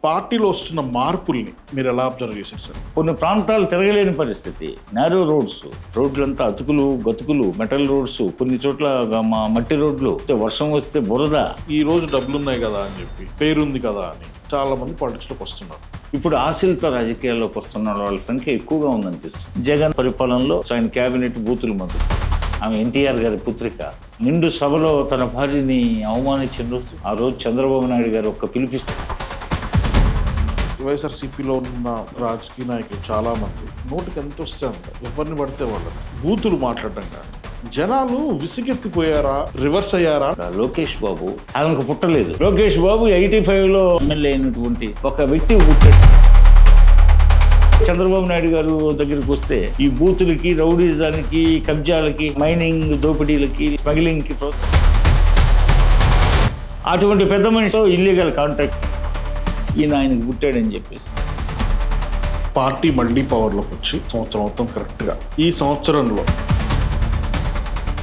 పార్టీలో వస్తున్న మార్పుల్ని మీరు ఎలా అబ్జర్వ్ చేశారు సార్? కొన్ని ప్రాంతాలు తిరగలేని పరిస్థితి, నేరో రోడ్లంతా అతుకులు గతుకులు, మెటల్ రోడ్స్, కొన్ని చోట్ల మట్టి రోడ్లు, వర్షం వస్తే బురద. ఈ రోజు డబ్బులు ఉన్నాయి కదా అని చెప్పి, పేరుంది కదా అని చాలా మంది పాలిటిక్స్లోకి వస్తున్నారు. ఇప్పుడు ఆశలతో రాజకీయాల్లోకి వస్తున్న వాళ్ళ సంఖ్య ఎక్కువగా ఉందనిపిస్తుంది. జగన్ పరిపాలనలో ఆయన కేబినెట్ బూతుల మధ్య, ఆమె ఎన్టీఆర్ గారి పుత్రిక నిండు సభలో తన భార్యని అవమానించిన రోజు, ఆ రోజు చంద్రబాబు నాయుడు గారు ఒక్క పిలిపిస్తారు. వైఎస్ఆర్సీపీలో ఉన్న రాజకీయ నాయకులు చాలా మంది నోటికి ఎంత వస్తే అంత ఎవరిని పడితే వాళ్ళని బూతులు మాట్లాడడం కానీ, జనాలు విసిగెత్తిపోయారా, రివర్స్ అయ్యారా? లోకేష్ బాబు ఆయనకు పుట్టలేదు. లోకేష్ బాబు 85లో ఎమ్మెల్యే అయినటువంటి ఒక వ్యక్తి పుట్టాడు. చంద్రబాబు నాయుడు గారు దగ్గరికి వస్తే ఈ బూతులకి, రౌడీజానికి, కబ్జాలకి, మైనింగ్ దోపిడీలకి, స్మగ్లింగ్కి అటువంటి పెద్ద మనిషితో ఇల్లీగల్ కాంట్రాక్ట్ ఈయన ఆయనకు పుట్టాడని చెప్పేసి పార్టీ మళ్ళీ పవర్లోకి వచ్చి సంవత్సరం మొత్తం కరెక్ట్గా ఈ సంవత్సరంలో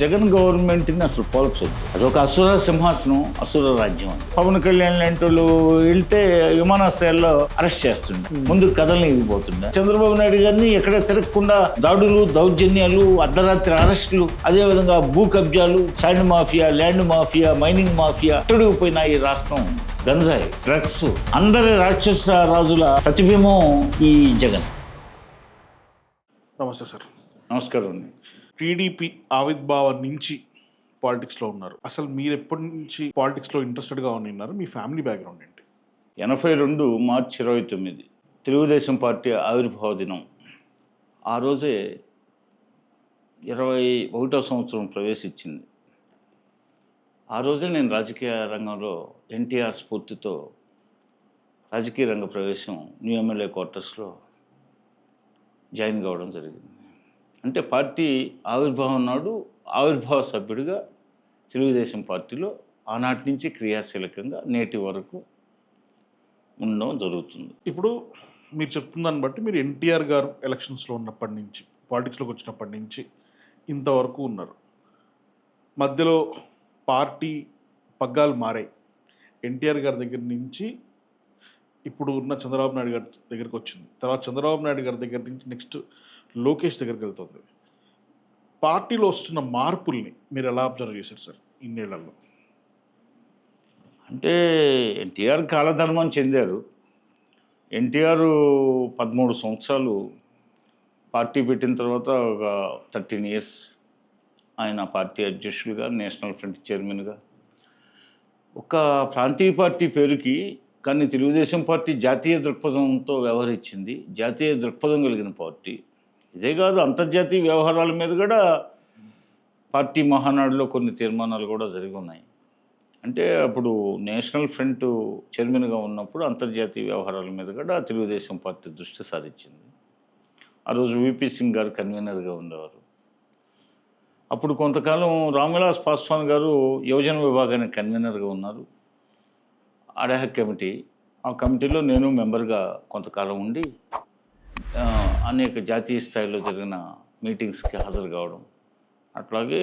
జగన్ గవర్నమెంట్ని అసలు పోల్చొద్దు. అదొక అసుర సింహాసనం, అసుర రాజ్యం అని. పవన్ కళ్యాణ్ లాంటి వాళ్ళు వెళ్తే విమానాశ్రయాల్లో అరెస్ట్ చేస్తుండే, ముందు కథలు ఇవ్వబోతుండే. చంద్రబాబు నాయుడు గారిని ఎక్కడ తిరగకుండా దాడులు, దౌర్జన్యాలు, అర్ధరాత్రి అరెస్టులు, అదేవిధంగా భూ కబ్జాలు, sand mafia, land mafia, mining mafia అట్టుడిపోయిన ఈ రాష్ట్రం, గంజాయి, డ్రగ్స్, అందరి రాక్షస రాజుల ప్రతిబింబం ఈ జగన్. నమస్తే సార్. నమస్కారం అండి. టీడీపీ ఆవిర్భావం నుంచి పాలిటిక్స్లో ఉన్నారు. అసలు మీరు ఎప్పటి నుంచి పాలిటిక్స్లో ఇంట్రెస్టెడ్గా ఉన్నారు? మీ ఫ్యామిలీ బ్యాక్గ్రౌండ్ ఏంటి? 82 మార్చి 29 తెలుగుదేశం పార్టీ ఆవిర్భావ దినం. ఆ రోజే 21వ సంవత్సరం ప్రవేశించింది. ఆ రోజే నేను రాజకీయ రంగంలో ఎన్టీఆర్ స్ఫూర్తితో రాజకీయ రంగ ప్రవేశం న్యూ ఎమ్మెల్యే క్వార్టర్స్లో జాయిన్ కావడం జరిగింది. అంటే పార్టీ ఆవిర్భావం నాడు ఆవిర్భావ సభ్యుడిగా తెలుగుదేశం పార్టీలో ఆనాటి నుంచి క్రియాశీలకంగా నేటి వరకు ఉండడం జరుగుతుంది. ఇప్పుడు మీరు చెప్తుందాన్ని బట్టి మీరు ఎన్టీఆర్ గారు ఎలక్షన్స్లో ఉన్నప్పటి నుంచి, పాలిటిక్స్లోకి వచ్చినప్పటి నుంచి ఇంతవరకు ఉన్నారు. మధ్యలో పార్టీ పగ్గాలు మారాయి. ఎన్టీఆర్ గారి దగ్గర నుంచి ఇప్పుడు ఉన్న చంద్రబాబు నాయుడు గారి దగ్గరికి వచ్చింది. తర్వాత చంద్రబాబు నాయుడు గారి దగ్గర నుంచి నెక్స్ట్ లోకేష్ దగ్గరికి వెళ్తుంది. పార్టీలో వస్తున్న మార్పుల్ని మీరు ఎలా అబ్జర్వ్ చేశారు సార్ ఇన్నేళ్లలో? అంటే ఎన్టీఆర్ కాలధర్మం చెందారు. ఎన్టీఆర్ 13 సంవత్సరాలు పార్టీ పెట్టిన తర్వాత ఒక 13 ఇయర్స్ ఆయన పార్టీ అధ్యక్షుడిగా, నేషనల్ ఫ్రంట్ చైర్మన్గా, ఒక ప్రాంతీయ పార్టీ పేరుకి కానీ తెలుగుదేశం పార్టీ జాతీయ దృక్పథంతో వ్యవహరించింది. జాతీయ దృక్పథం కలిగిన పార్టీ. ఇదే కాదు, అంతర్జాతీయ వ్యవహారాల మీద కూడా పార్టీ మహానాడులో కొన్ని తీర్మానాలు కూడా జరిగి ఉన్నాయి. అంటే అప్పుడు నేషనల్ ఫ్రంట్ చైర్మన్గా ఉన్నప్పుడు అంతర్జాతీయ వ్యవహారాల మీద కూడా తెలుగుదేశం పార్టీ దృష్టి సారించింది. ఆ రోజు విపి సింగ్ గారు కన్వీనర్గా ఉండేవారు. అప్పుడు కొంతకాలం రామ్విలాస్ పాస్వాన్ గారు యువజన విభాగానికి కన్వీనర్గా ఉన్నారు. అడాహక్ కమిటీ, ఆ కమిటీలో నేను మెంబర్గా కొంతకాలం ఉండి అనేక జాతీయ స్థాయిలో జరిగిన మీటింగ్స్కి హాజరు కావడం. అట్లాగే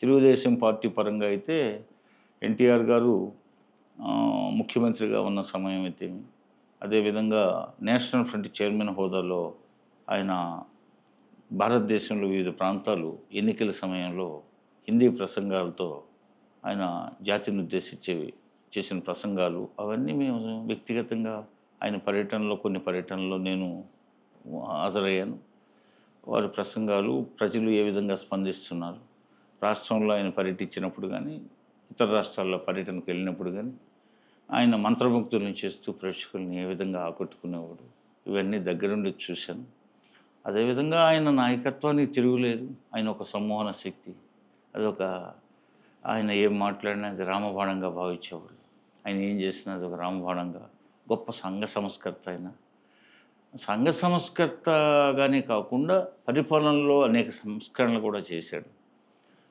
తెలుగుదేశం పార్టీ పరంగా అయితే ఎన్టీఆర్ గారు ముఖ్యమంత్రిగా ఉన్న సమయం అయితే, అదేవిధంగా నేషనల్ ఫ్రంట్ చైర్మన్ హోదాలో ఆయన భారతదేశంలో వివిధ ప్రాంతాలు ఎన్నికల సమయంలో హిందీ ప్రసంగాలతో ఆయన జాతిని ఉద్దేశించేవి చేసిన ప్రసంగాలు, అవన్నీ మేము వ్యక్తిగతంగా ఆయన పర్యటనలో, కొన్ని పర్యటనలో నేను హాజరయ్యాను. వారి ప్రసంగాలు, ప్రజలు ఏ విధంగా స్పందిస్తున్నారు, రాష్ట్రంలో ఆయన పర్యటించినప్పుడు కానీ, ఇతర రాష్ట్రాల్లో పర్యటనకు వెళ్ళినప్పుడు కానీ ఆయన మంత్రముగ్ధులను చేస్తూ ప్రేక్షకుల్ని ఏ విధంగా ఆకట్టుకునేవాడు, ఇవన్నీ దగ్గరుండి చూశాను. అదేవిధంగా ఆయన నాయకత్వానికి తిరుగులేదు. ఆయన ఒక సమ్మోహన శక్తి. అదొక, ఆయన ఏం మాట్లాడినా అది రామబాణంగా భావించేవాడు. ఆయన ఏం చేసినా అది ఒక రామబాణంగా. గొప్ప సంఘ సంస్కర్త. ఆయన సంఘ సంస్కర్తగానే కాకుండా పరిపాలనలో అనేక సంస్కరణలు కూడా చేశాడు.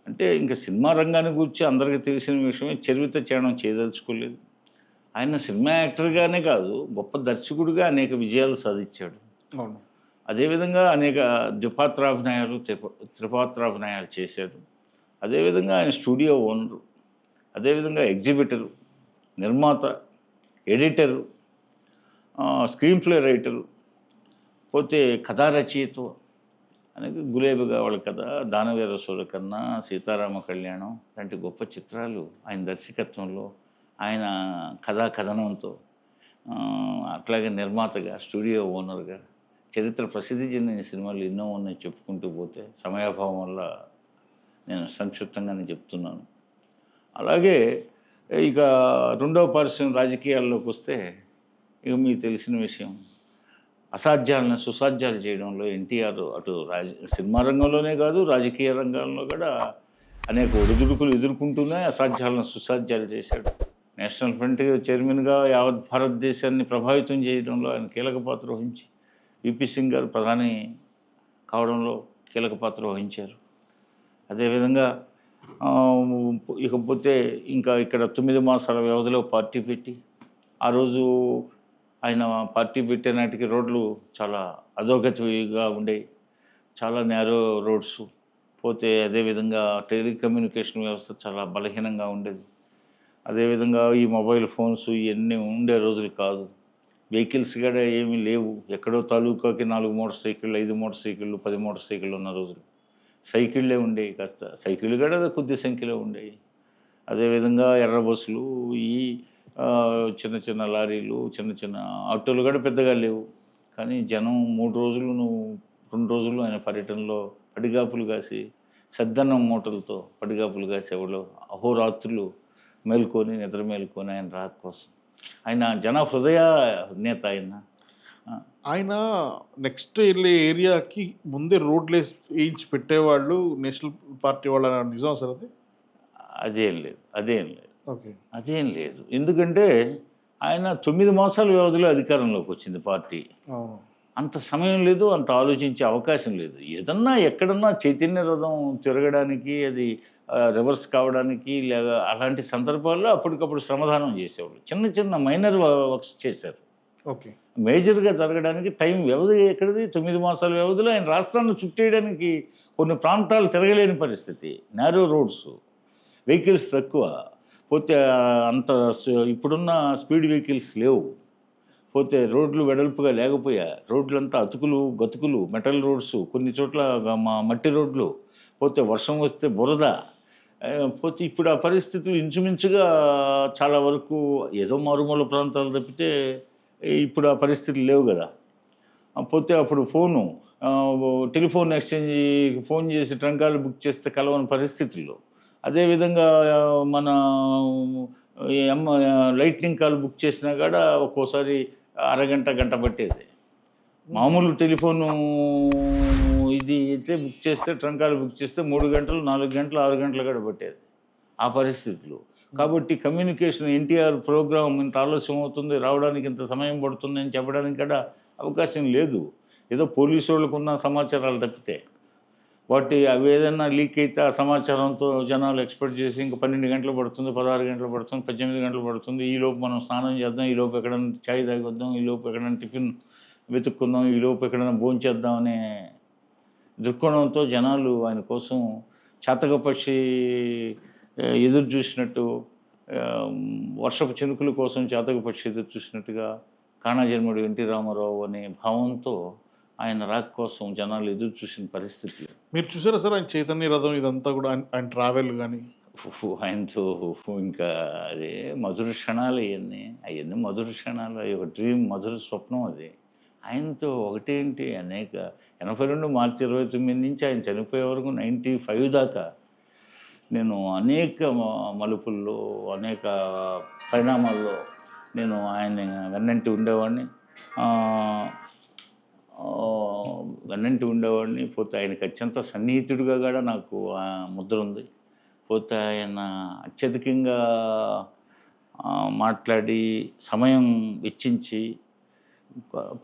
అంటే ఇంకా సినిమా రంగాన్ని గురించి అందరికీ తెలిసిన విషయమే, చరిత్ర చేయడం చేయదలుచుకోలేదు. ఆయన సినిమా యాక్టర్గానే కాదు, గొప్ప దర్శకుడిగా అనేక విజయాలు సాధించాడు. అవును. అదేవిధంగా అనేక ద్విపాత్రాభినయాలు, త్రిపాత్రాభినయాలు చేశాడు. అదేవిధంగా ఆయన స్టూడియో ఓనరు, అదేవిధంగా ఎగ్జిబిటరు, నిర్మాత, ఎడిటరు, స్క్రీన్ ప్లే రైటరు, పోతే కథా రచయిత అనేది గులేబిగా వాళ్ళ కథ, దానవీర సూరకర్ణ, సీతారామ కళ్యాణం లాంటి గొప్ప చిత్రాలు ఆయన దర్శకత్వంలో, ఆయన కథా కథనంతో, అట్లాగే నిర్మాతగా, స్టూడియో ఓనర్గా చరిత్ర ప్రసిద్ధి చెందిన సినిమాలు ఎన్నో ఉన్నాయి చెప్పుకుంటూ పోతే. సమయాభావం వల్ల నేను సంక్షిప్తంగానే చెప్తున్నాను. అలాగే ఇక రెండవ పార్శ్వం రాజకీయాల్లోకి వస్తే ఇక మీకు తెలిసిన విషయం, అసాధ్యాలను సుసాధ్యాలు చేయడంలో ఎన్టీఆర్ అటు సినిమా రంగంలోనే కాదు, రాజకీయ రంగంలో కూడా అనేక ఒడిదుడుకులు ఎదుర్కొంటూనే అసాధ్యాలను సుసాధ్యాలు చేశాడు. నేషనల్ ఫ్రంట్ చైర్మన్గా యావత్ భారతదేశాన్ని ప్రభావితం చేయడంలో ఆయన కీలక పాత్ర వహించి, విపి సింగ్ గారు ప్రధాని కావడంలో కీలక పాత్ర వహించారు. అదేవిధంగా ఇకపోతే ఇంకా ఇక్కడ 9 మాసాల వ్యవధిలో పార్టీ పెట్టి, ఆ రోజు ఆయన పార్టీ పెట్టే నాటికి రోడ్లు చాలా అధోగతిగా ఉండేవి, చాలా నేరో రోడ్స్. పోతే అదేవిధంగా టెలికమ్యూనికేషన్ వ్యవస్థ చాలా బలహీనంగా ఉండేది. అదేవిధంగా ఈ మొబైల్ ఫోన్స్ ఇవన్నీ ఉండే రోజులు కాదు. వెహికల్స్ కూడా ఏమీ లేవు. ఎక్కడో తాలూకాకి 4 మోటార్ సైకిళ్ళు, 5 మోటార్ సైకిళ్ళు, 10 మోటార్ సైకిళ్ళు ఉన్న రోజులు. సైకిళ్ళే ఉండేవి, కాస్త సైకిళ్ళు కూడా కొద్ది సంఖ్యలో ఉండేవి. అదేవిధంగా ఎర్ర బస్సులు, ఈ చిన్న చిన్న లారీలు, చిన్న చిన్న ఆటోలు కూడా పెద్దగా లేవు. కానీ జనం 2 రోజులు ఆయన పర్యటనలో పడిగాపులు కాసి, సద్దన్నం మూటలతో పడిగాపులు కాసి ఎవరో అహోరాత్రులు మేల్కొని, నిద్ర మేల్కొని ఆయన రాక కోసం. ఆయన జన హృదయ నేత ఆయన. ఆయన నెక్స్ట్ వెళ్ళే ఏరియాకి ముందే రోడ్లు వేయించి పెట్టేవాళ్ళు నేషనల్ పార్టీ వాళ్ళ, నిజం సార్ అది? అదేం లేదు. ఓకే, అదేం లేదు. ఎందుకంటే ఆయన 9 మాసాల వ్యవధిలో అధికారంలోకి వచ్చింది పార్టీ. అంత సమయం లేదు, అంత ఆలోచించే అవకాశం లేదు. ఏదన్నా ఎక్కడన్నా చైతన్య రథం తిరగడానికి, అది రివర్స్ కావడానికి, లేదా అలాంటి సందర్భాల్లో అప్పటికప్పుడు శ్రమదానం చేసేవాళ్ళు. చిన్న చిన్న మైనర్ వర్క్స్ చేశారు. ఓకే, మేజర్గా జరగడానికి టైం వ్యవధి ఎక్కడిది? 9 మాసాల వ్యవధిలో ఆయన రాష్ట్రాన్ని చుట్టేయడానికి కొన్ని ప్రాంతాలు తిరగలేని పరిస్థితి, నేరో రోడ్స్, వెహికల్స్ తక్కువ. పోతే అంత ఇప్పుడున్న స్పీడ్ వెహికల్స్ లేవు. పోతే రోడ్లు వెడల్పుగా లేకపోయా, రోడ్లంతా అతుకులు గతుకులు, మెటల్ రోడ్స్, కొన్ని చోట్ల మట్టి రోడ్లు. పోతే వర్షం వస్తే బురద. పోతే ఇప్పుడు ఆ పరిస్థితులు ఇంచుమించుగా చాలా వరకు ఏదో మారుమూల ప్రాంతాలు తప్పితే ఇప్పుడు ఆ పరిస్థితులు లేవు కదా. పోతే అప్పుడు టెలిఫోన్ ఎక్స్చేంజ్, ఫోన్ చేసి ట్రంకాలు బుక్ చేస్తే కలవని పరిస్థితుల్లో. అదేవిధంగా మన లైట్నింగ్ కాల్ బుక్ చేసినా కూడా ఒక్కోసారి అరగంట గంట పట్టేది. మామూలు టెలిఫోను ఇది అయితే బుక్ చేస్తే, ట్రంకాలు బుక్ చేస్తే 3 గంటలు, 4 గంటలు, 6 గంటలు కూడా పట్టేది ఆ పరిస్థితులు. కాబట్టి కమ్యూనికేషన్, ఎన్టీఆర్ ప్రోగ్రాం ఇంత ఆలస్యం అవుతుంది, రావడానికి ఇంత సమయం పడుతుంది అని చెప్పడానికి కూడా అవకాశం లేదు. ఏదో పోలీసు వాళ్ళకు ఉన్న సమాచారాలు తప్పితే అవి ఏదైనా లీక్ అయితే ఆ సమాచారంతో జనాలు ఎక్స్పెక్ట్ చేసి ఇంకా 12 గంటలు పడుతుంది, 16 గంటలు పడుతుంది, 18 గంటలు పడుతుంది, ఈలోపు మనం స్నానం చేద్దాం, ఈలోపు ఎక్కడైనా ఛాయ్ తాగొద్దాం, ఈలోపు ఎక్కడైనా టిఫిన్ వెతుక్కుందాం, ఈలోపు ఎక్కడైనా భోంచేద్దాం అనే దృక్కోణంతో జనాలు ఆయన కోసం చాతకపక్షి ఎదురు చూసినట్టు, వర్షపు చినుకుల కోసం చాతకపక్షి ఎదురు చూసినట్టుగా, కాణాజన్ముడు ఎన్టీ రామారావు అనే భావంతో ఆయన రాక కోసం జనాలు ఎదురు చూసిన పరిస్థితి. మీరు చూసారా సార్ ఆయన చైతన్య రథం ఇదంతా కూడా, ఆయన ట్రావెల్ కానీ? ఆయనతో ఇంకా అదే మధుర క్షణాలు, అవన్నీ మధుర క్షణాలు, అవి ఒక డ్రీమ్, మధుర స్వప్నం అది. ఆయనతో ఒకటేంటి, 82 మార్చి 29 నుంచి ఆయన చనిపోయే వరకు 95 దాకా నేను అనేక మలుపుల్లో, అనేక పరిణామాల్లో నేను ఆయన వెన్నంటి ఉండేవాడిని. పోతే ఆయనకి అత్యంత సన్నిహితుడిగా కూడా నాకు ముద్ర ఉంది. పోతే ఆయన అత్యధికంగా మాట్లాడి, సమయం వెచ్చించి,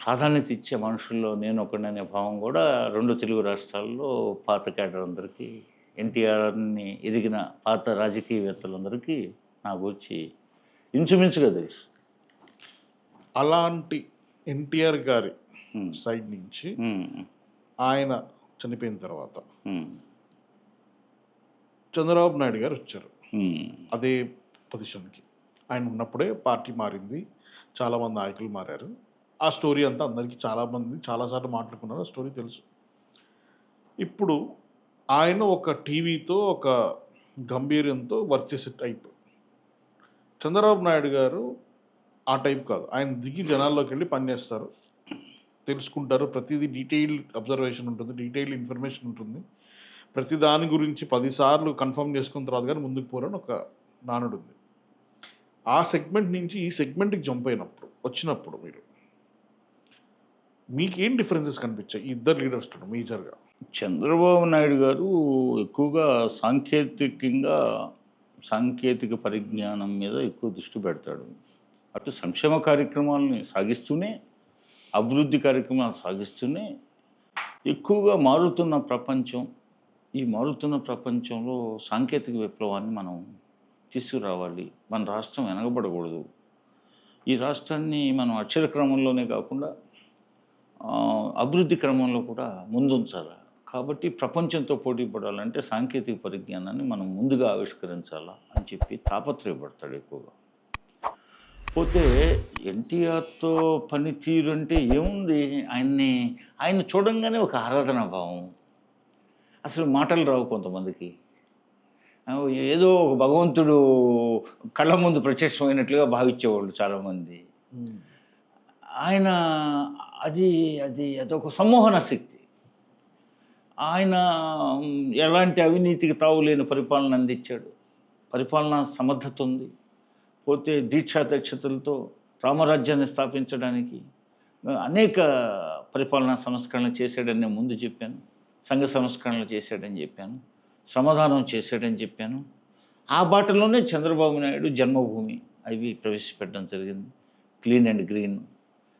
ప్రాధాన్యత ఇచ్చే మనుషుల్లో నేను ఒకడనే భావం కూడా 2 తెలుగు రాష్ట్రాల్లో పాత కేడర్ అందరికీ, ఎన్టీఆర్ని ఎదిగిన పాత రాజకీయవేత్తలందరికీ నా గురించి ఇంచుమించుగా తెలుసు. అలాంటి ఎన్టీఆర్ గారి సైడ్ నుంచి ఆయన చనిపోయిన తర్వాత చంద్రబాబు నాయుడు గారు వచ్చారు అదే పొజిషన్కి. ఆయన ఉన్నప్పుడే పార్టీ మారింది, చాలామంది నాయకులు మారారు. ఆ స్టోరీ అంతా అందరికీ చాలామంది చాలాసార్లు మాట్లాడుకున్నారు. ఆ స్టోరీ తెలుసు. ఇప్పుడు ఆయన ఒక టీవీతో, ఒక గంభీర్యంతో వర్క్ చేసే టైప్. చంద్రబాబు నాయుడు గారు ఆ టైప్ కాదు. ఆయన దిగి జనాల్లోకెళ్ళి పని చేస్తారు. తెలుసుకుంటారు. ప్రతీదీ డీటెయిల్డ్ అబ్జర్వేషన్ ఉంటుంది. డీటెయిల్డ్ ఇన్ఫర్మేషన్ ఉంటుంది. ప్రతి దాని గురించి 10 సార్లు కన్ఫర్మ్ చేసుకున్న తర్వాత గానీ ముందుకు పోరని ఒక నానుడుంది. ఆ సెగ్మెంట్ నుంచి ఈ సెగ్మెంట్‌కి జంప్ అయినప్పుడు, వచ్చినప్పుడు మీకేం డిఫరెన్సెస్ కనిపించాయి? ఈ ఇద్దరు లీడర్స్‌లో మేజర్‌గా? చంద్రబాబు నాయుడు గారు ఎక్కువగా సాంకేతిక పరిజ్ఞానం మీద ఎక్కువ దృష్టి పెడతాడు. అటు సంక్షేమ కార్యక్రమాలని సాగిస్తూనే, అభివృద్ధి కార్యక్రమాలు సాగిస్తూనే ఎక్కువగా ఈ మారుతున్న ప్రపంచంలో సాంకేతిక విప్లవాన్ని మనం తీసుకురావాలి. మన రాష్ట్రం వెనకబడకూడదు. ఈ రాష్ట్రాన్ని మనం అక్షర క్రమంలోనే కాకుండా అభివృద్ధి క్రమంలో కూడా ముందుంచాలి. కాబట్టి ప్రపంచంతో పోటీ పడాలంటే సాంకేతిక పరిజ్ఞానాన్ని మనం ముందుగా ఆవిష్కరించాలా అని చెప్పి తాపత్రయపడతాడు ఎక్కువగా. పోతే ఎన్టీఆర్‌తో పనితీరు అంటే ఏముంది, ఆయన చూడంగానే ఒక ఆరాధనా భావం. అసలు మాటలు రావు కొంతమందికి. ఏదో ఒక భగవంతుడు కళ్ళ ముందు ప్రత్యక్షమైనట్లుగా భావించేవాళ్ళు చాలామంది. ఆయన అదొక సమ్మోహన శక్తి. ఆయన ఎలాంటి అవినీతికి తావులేని పరిపాలన అందించాడు. పరిపాలనా సమర్థత ఉంది. పోతే దీక్షాదక్షతలతో రామరాజ్యాన్ని స్థాపించడానికి అనేక పరిపాలనా సంస్కరణలు చేశాడని నేను ముందు చెప్పాను. సంఘ సంస్కరణలు చేశాడని చెప్పాను. శ్రమదానం చేశాడని చెప్పాను. ఆ బాటలోనే చంద్రబాబు నాయుడు జన్మభూమి అవి ప్రవేశపెట్టడం జరిగింది. క్లీన్ అండ్ గ్రీన్,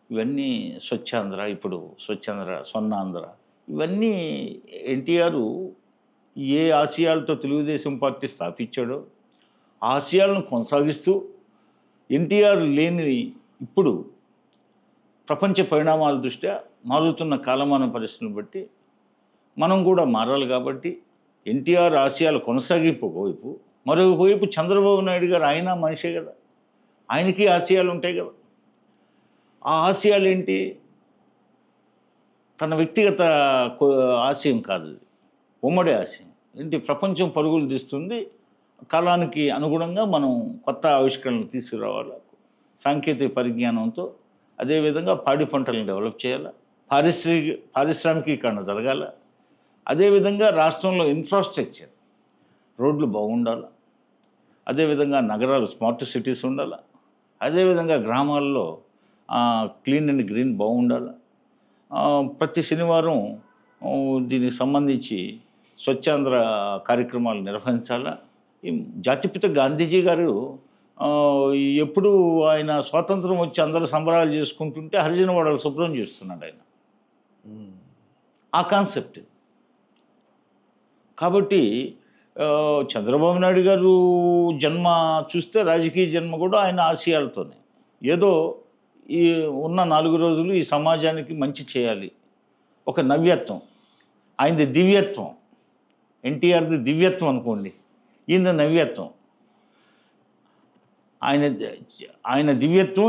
ఇవన్నీ స్వచ్ఛాంధ్ర, ఇప్పుడు స్వర్ణాంధ్ర, ఇవన్నీ ఎన్టీఆర్ ఏ ఆశయాలతో తెలుగుదేశం పార్టీ స్థాపించాడో ఆ ఆశయాలను కొనసాగిస్తూ ఎన్టీఆర్ లేని ఇప్పుడు ప్రపంచ పరిణామాల దృష్ట్యా మారుతున్న కాలమాన పరిస్థితులను బట్టి మనం కూడా మారాలి. కాబట్టి ఎన్టీఆర్ ఆశయాలు కొనసాగింపు ఒకవైపు, మరోవైపు చంద్రబాబు నాయుడు గారు ఆయన మనిషే కదా, ఆయనకి ఆశయాలు ఉంటాయి కదా. ఆ ఆశయాలు ఏంటి? తన వ్యక్తిగత ఆశయం కాదు, ఉమ్మడి ఆశయం. ఏంటి? ప్రపంచం పరుగులు తీస్తుంది, కాలానికి అనుగుణంగా మనం కొత్త ఆవిష్కరణలు తీసుకురావాలి సాంకేతిక పరిజ్ఞానంతో. అదేవిధంగా పాడి పంటలను డెవలప్ చేయాలి, పారిశ్రామికీకరణ జరగాల. అదేవిధంగా రాష్ట్రంలో ఇన్ఫ్రాస్ట్రక్చర్, రోడ్లు బాగుండాలి. అదేవిధంగా నగరాలు స్మార్ట్ సిటీస్ ఉండాలి. అదేవిధంగా గ్రామాల్లో క్లీన్ అండ్ గ్రీన్ బాగుండాలి. ప్రతి శనివారం దీనికి సంబంధించి స్వచ్ఛాంధ్ర కార్యక్రమాలు నిర్వహించాలా. జాతిపిత గాంధీజీ గారు ఎప్పుడు ఆయన స్వాతంత్రం వచ్చి అందరూ సంబరాలు చేసుకుంటుంటే హరిజనవాడలు శుభ్రం చేస్తున్నాడు ఆయన. ఆ కాన్సెప్ట్. కాబట్టి చంద్రబాబు నాయుడు గారు జన్మ చూస్తే రాజకీయ జన్మ కూడా ఆయన ఆశయాలతోనే. ఏదో ఈ ఉన్న 4 రోజులు ఈ సమాజానికి మంచి చేయాలి, ఒక నవ్యత్వం. ఆయనది దివ్యత్వం, ఎన్టీఆర్ది దివ్యత్వం అనుకోండి, ఈయన నవ్యత్వం. ఆయన దివ్యత్వం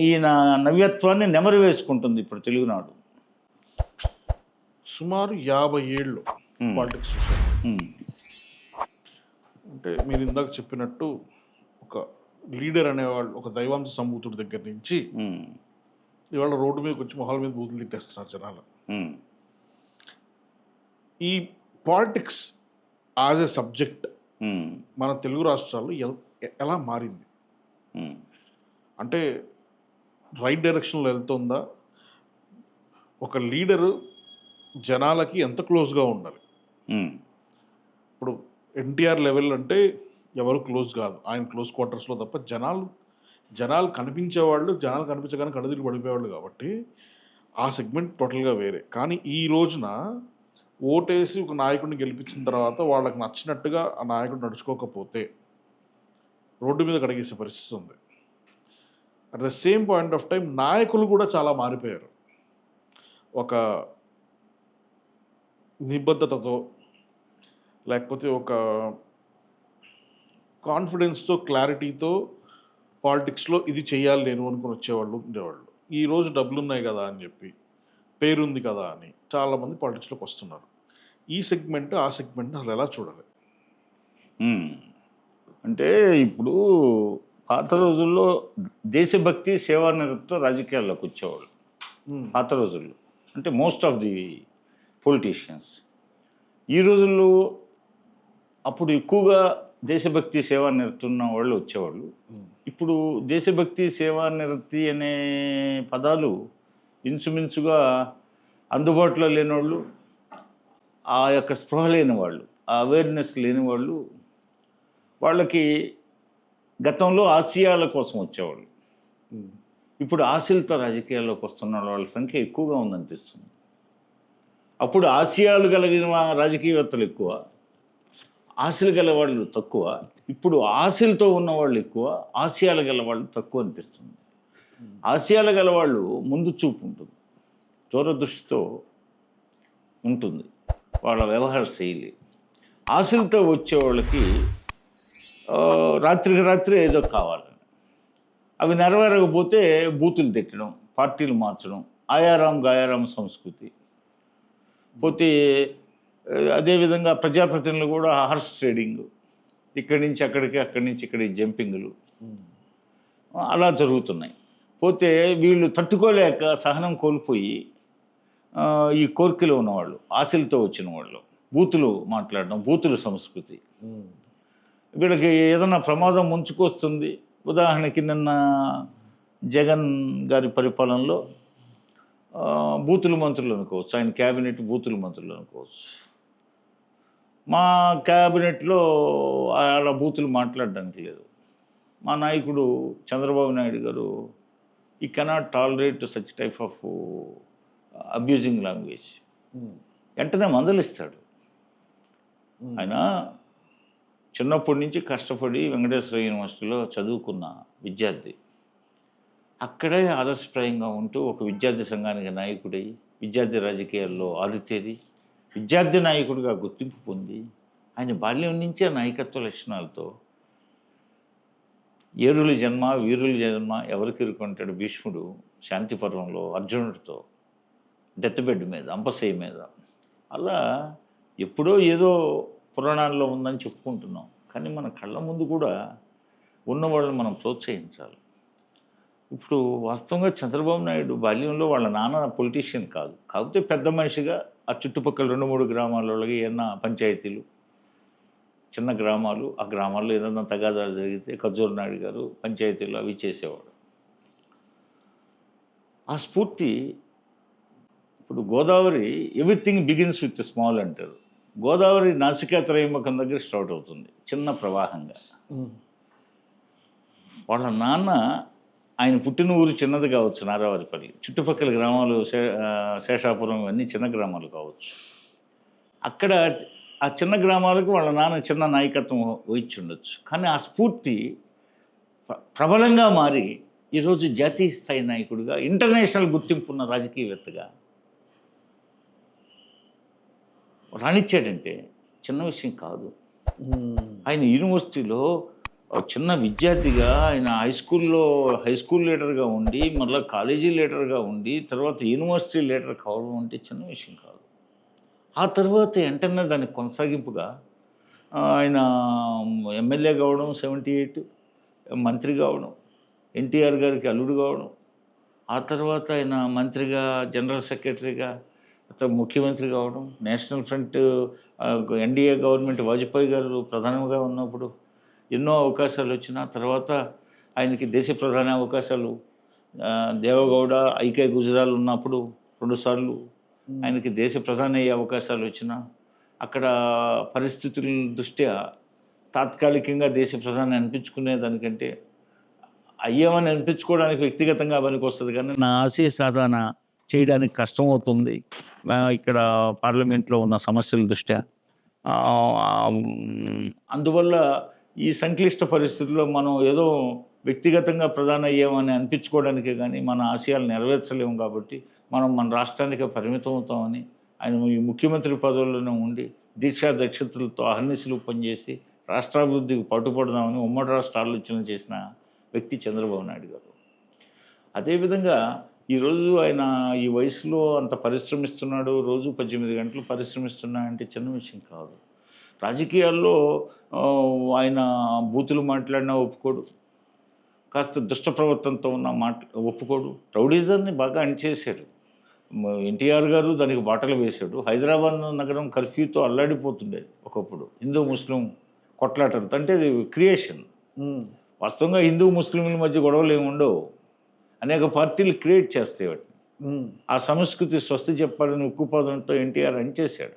ఈయన నవ్యత్వాన్ని నెమరు వేసుకుంటుంది ఇప్పుడు తెలుగునాడు. సుమారు 50 ఏళ్ళు పాలిటిక్స్. అంటే మీరు ఇందాక చెప్పినట్టు ఒక లీడర్ అనేవాళ్ళు, ఒక దైవాంశ సంభూతుడి దగ్గర నుంచి ఇవాళ రోడ్డు మీదకి వచ్చి మొహాల మీద బూతులు తిట్టేస్తున్నారు జనాలు. ఈ పాలిటిక్స్ యాజ్ ఎ సబ్జెక్ట్ మన తెలుగు రాష్ట్రాల్లో ఎలా మారింది? అంటే రైట్ డైరెక్షన్లో వెళ్తుందా? ఒక లీడరు జనాలకి ఎంత క్లోజ్గా ఉండాలి? ఇప్పుడు ఎన్టీఆర్ లెవెల్ అంటే ఎవరు క్లోజ్ కాదు, ఆయన క్లోజ్ క్వార్టర్స్లో తప్ప జనాలు కనిపించేవాళ్ళు, జనాలు కనిపించగానే కడుదిరి పడిపోయేవాళ్ళు. కాబట్టి ఆ సెగ్మెంట్ టోటల్గా వేరే. కానీ ఈ రోజున ఓటేసి ఒక నాయకుడిని గెలిపించిన తర్వాత వాళ్ళకి నచ్చినట్టుగా ఆ నాయకుడు నడుచుకోకపోతే రోడ్డు మీద కడిగేసే పరిస్థితి ఉంది. At the same point of time నాయకులు కూడా చాలా మారిపోయారు. ఒక నిబద్ధతతో, లేకపోతే ఒక కాన్ఫిడెన్స్తో, క్లారిటీతో పాలిటిక్స్లో ఇది చేయాలి నేను అనుకుని వచ్చేవాళ్ళు ఉండేవాళ్ళు. ఈరోజు డబ్బులున్నాయి కదా అని చెప్పి, పేరుంది కదా అని చాలామంది పాలిటిక్స్లోకి వస్తున్నారు. ఈ సెగ్మెంట్ ఆ సెగ్మెంట్ అసలు ఎలా చూడాలి? ఉమ్. అంటే ఇప్పుడు పాత రోజుల్లో దేశభక్తి సేవానిరతితో రాజకీయాల్లోకి వచ్చేవాళ్ళు. పాత రోజుల్లో అంటే మోస్ట్ ఆఫ్ ది పొలిటీషియన్స్. ఈ రోజుల్లో అప్పుడు ఎక్కువగా దేశభక్తి సేవానిరతి ఉన్న వాళ్ళు వచ్చేవాళ్ళు. ఇప్పుడు దేశభక్తి సేవానిరతి అనే పదాలు ఇంచుమించుగా అందుబాటులో లేనివాళ్ళు, ఆ యొక్క స్పృహ లేని వాళ్ళు, ఆ అవేర్నెస్ లేని వాళ్ళు, వాళ్ళకి గతంలో ఆశయాల కోసం వచ్చేవాళ్ళు. ఇప్పుడు ఆశలతో రాజకీయాల్లోకి వస్తున్న వాళ్ళ సంఖ్య ఎక్కువగా ఉందనిపిస్తుంది. అప్పుడు ఆశయాలు కలిగిన రాజకీయవేత్తలు ఎక్కువ, ఆశలు గల వాళ్ళు తక్కువ. ఇప్పుడు ఆశలతో ఉన్నవాళ్ళు ఎక్కువ, ఆశయాలు గల వాళ్ళు తక్కువ అనిపిస్తుంది. ఆశయాలు గల వాళ్ళు ముందు చూపు ఉంటుంది, దూరదృష్టితో ఉంటుంది వాళ్ళ వ్యవహార శైలి. ఆశలతో వచ్చే వాళ్ళకి రాత్రికి రాత్రి ఏదో కావాలి, అవి నెరవేరకపోతే బూతులు తిట్టడం, పార్టీలు మార్చడం, ఆయారాం గాయారాం సంస్కృతి. పోతే అదేవిధంగా ప్రజాప్రతినిధులు కూడా హార్స్ ట్రేడింగ్, ఇక్కడి నుంచి అక్కడికి, అక్కడి నుంచి ఇక్కడికి జంపింగ్లు అలా జరుగుతున్నాయి. పోతే వీళ్ళు తట్టుకోలేక సహనం కోల్పోయి ఈ కోరికలో ఉన్నవాళ్ళు, ఆశలతో వచ్చిన వాళ్ళు బూతులు మాట్లాడడం, బూతుల సంస్కృతి. వీళ్ళకి ఏదైనా ప్రమాదం ముంచుకొస్తుంది. ఉదాహరణకి నిన్న జగన్ గారి పరిపాలనలో బూతుల మంత్రులు అనుకోవచ్చు, ఆయన క్యాబినెట్ బూతుల మంత్రులు అనుకోవచ్చు. మా క్యాబినెట్లో అలా బూతులు మాట్లాడడానికి లేదు. మా నాయకుడు చంద్రబాబు నాయుడు గారు ఈ cannot tolerate such type of abusing language. వెంటనే మందలిస్తాడు. ఆయన చిన్నప్పటి నుంచి కష్టపడి వెంకటేశ్వర యూనివర్సిటీలో చదువుకున్న విద్యార్థి. అక్కడే ఆదర్శప్రాయంగా ఉంటూ ఒక విద్యార్థి సంఘానికి నాయకుడై, విద్యార్థి రాజకీయాల్లో ఆరితేరి, విద్యార్థి నాయకుడిగా గుర్తింపు పొంది, ఆయన బాల్యం నుంచే నాయకత్వ లక్షణాలతో ఏరుల జన్మ వీరుల జన్మ ఎవరికి ఇరుకుంటాడు భీష్ముడు శాంతి పర్వంలో అర్జునుడితో డెత్ బెడ్ మీద, అంపశయ్య మీద. అలా ఎప్పుడో ఏదో పురాణాల్లో ఉందని చెప్పుకుంటున్నాం, కానీ మన కళ్ళ ముందు కూడా ఉన్నవాళ్ళని మనం ప్రోత్సహించాలి. ఇప్పుడు వాస్తవంగా చంద్రబాబు నాయుడు బాల్యంలో వాళ్ళ నాన్న పొలిటీషియన్ కాదు, కాకపోతే పెద్ద మనిషిగా ఆ చుట్టుపక్కల 2-3 గ్రామాలకి ఏమన్నా పంచాయతీలు, చిన్న గ్రామాలు, ఆ గ్రామాల్లో ఏదన్నా తగాదాలు జరిగితే ఖర్జూర్ నాయుడు గారు పంచాయతీలు అవి చేసేవాడు. ఆ స్ఫూర్తి ఇప్పుడు Godavari everything begins with small అంటారు. గోదావరి నాసికా త్రయంబకం దగ్గర స్టార్ట్ అవుతుంది చిన్న ప్రవాహంగా. వాళ్ళ నాన్న, ఆయన పుట్టిన ఊరు చిన్నది కావచ్చు నారావారిపల్లి, చుట్టుపక్కల గ్రామాలు శేషాపురం ఇవన్నీ చిన్న గ్రామాలు కావచ్చు. అక్కడ ఆ చిన్న గ్రామాలకు వాళ్ళ నాన్న చిన్న నాయకత్వం వహించి ఉండొచ్చు, కానీ ఆ స్ఫూర్తి ప్రబలంగా మారి ఈరోజు జాతీయ స్థాయి నాయకుడిగా, ఇంటర్నేషనల్ గుర్తింపు ఉన్న రాజకీయవేత్తగా రాణించాడంటే చిన్న విషయం కాదు. ఆయన యూనివర్సిటీలో చిన్న విద్యార్థిగా, ఆయన హై స్కూల్ లీడర్గా ఉండి, మళ్ళీ కాలేజీ లీడర్గా ఉండి, తర్వాత యూనివర్సిటీ లీడర్ కావడం అంటే చిన్న విషయం కాదు. ఆ తర్వాత వెంటనే దానికి కొనసాగింపుగా ఆయన ఎమ్మెల్యే కావడం, 78 మంత్రి కావడం, ఎన్టీఆర్ గారికి అల్లుడు కావడం, ఆ తర్వాత ఆయన మంత్రిగా, జనరల్ సెక్రటరీగా, ముఖ్యమంత్రి కావడం, national front NDA government Vajpayee గారు ప్రధానంగా ఉన్నప్పుడు ఎన్నో అవకాశాలు వచ్చిన తర్వాత ఆయనకి దేశ ప్రధాని అవకాశాలు, దేవగౌడ, ఐకే గుజరాల్ ఉన్నప్పుడు 2 సార్లు ఆయనకి దేశ ప్రధాని అయ్యే అవకాశాలు వచ్చిన, అక్కడ పరిస్థితుల దృష్ట్యా తాత్కాలికంగా దేశ ప్రధాని అనిపించుకునే దానికంటే అయ్యామని అనిపించుకోవడానికి వ్యక్తిగతంగా పనికి వస్తుంది, కానీ నా ఆశయ సాధన చేయడానికి కష్టం అవుతుంది ఇక్కడ పార్లమెంట్లో ఉన్న సమస్యల దృష్ట్యా. అందువల్ల ఈ సంక్లిష్ట పరిస్థితుల్లో మనం ఏదో వ్యక్తిగతంగా ప్రధాని అయ్యామని అనిపించుకోవడానికే కానీ మన ఆశయాలు నెరవేర్చలేము. కాబట్టి మనం మన రాష్ట్రానికే పరిమితం అవుతామని ఆయన ఈ ముఖ్యమంత్రి పదవుల్లోనే ఉండి దీక్షా దక్షతలతో అహర్నిశలు పనిచేసి రాష్ట్రాభివృద్ధికి పట్టుపడదామని ఉమ్మడి రాష్ట్ర ఆలోచన చేసిన వ్యక్తి చంద్రబాబు నాయుడు గారు. అదేవిధంగా ఈరోజు ఆయన ఈ వయసులో అంత పరిశ్రమిస్తున్నాడు, రోజు 18 గంటలు పరిశ్రమిస్తున్నా అంటే చిన్న విషయం కాదు. రాజకీయాల్లో ఆయన బూతులు మాట్లాడినా ఒప్పుకోడు, కాస్త దుష్ట ప్రవర్తనతో ఉన్న ఒప్పుకోడు. రౌడీజాన్ని బాగా అణిచేశాడు. ఎన్టీఆర్ గారు దానికి బాటలు వేశాడు. హైదరాబాద్ నగరం కర్ఫ్యూతో అల్లాడిపోతుండేది ఒకప్పుడు. హిందూ ముస్లిం కొట్లాటలతో, అంటే అది క్రియేషన్. వాస్తవంగా హిందూ ముస్లింల మధ్య గొడవలు ఏమి ఉండవు, అనేక పార్టీలు క్రియేట్ చేస్తాయి వాటిని. ఆ సంస్కృతి స్వస్తి చెప్పాలని ఉక్కుపాదంతో ఎన్టీఆర్ అణిచేశాడు.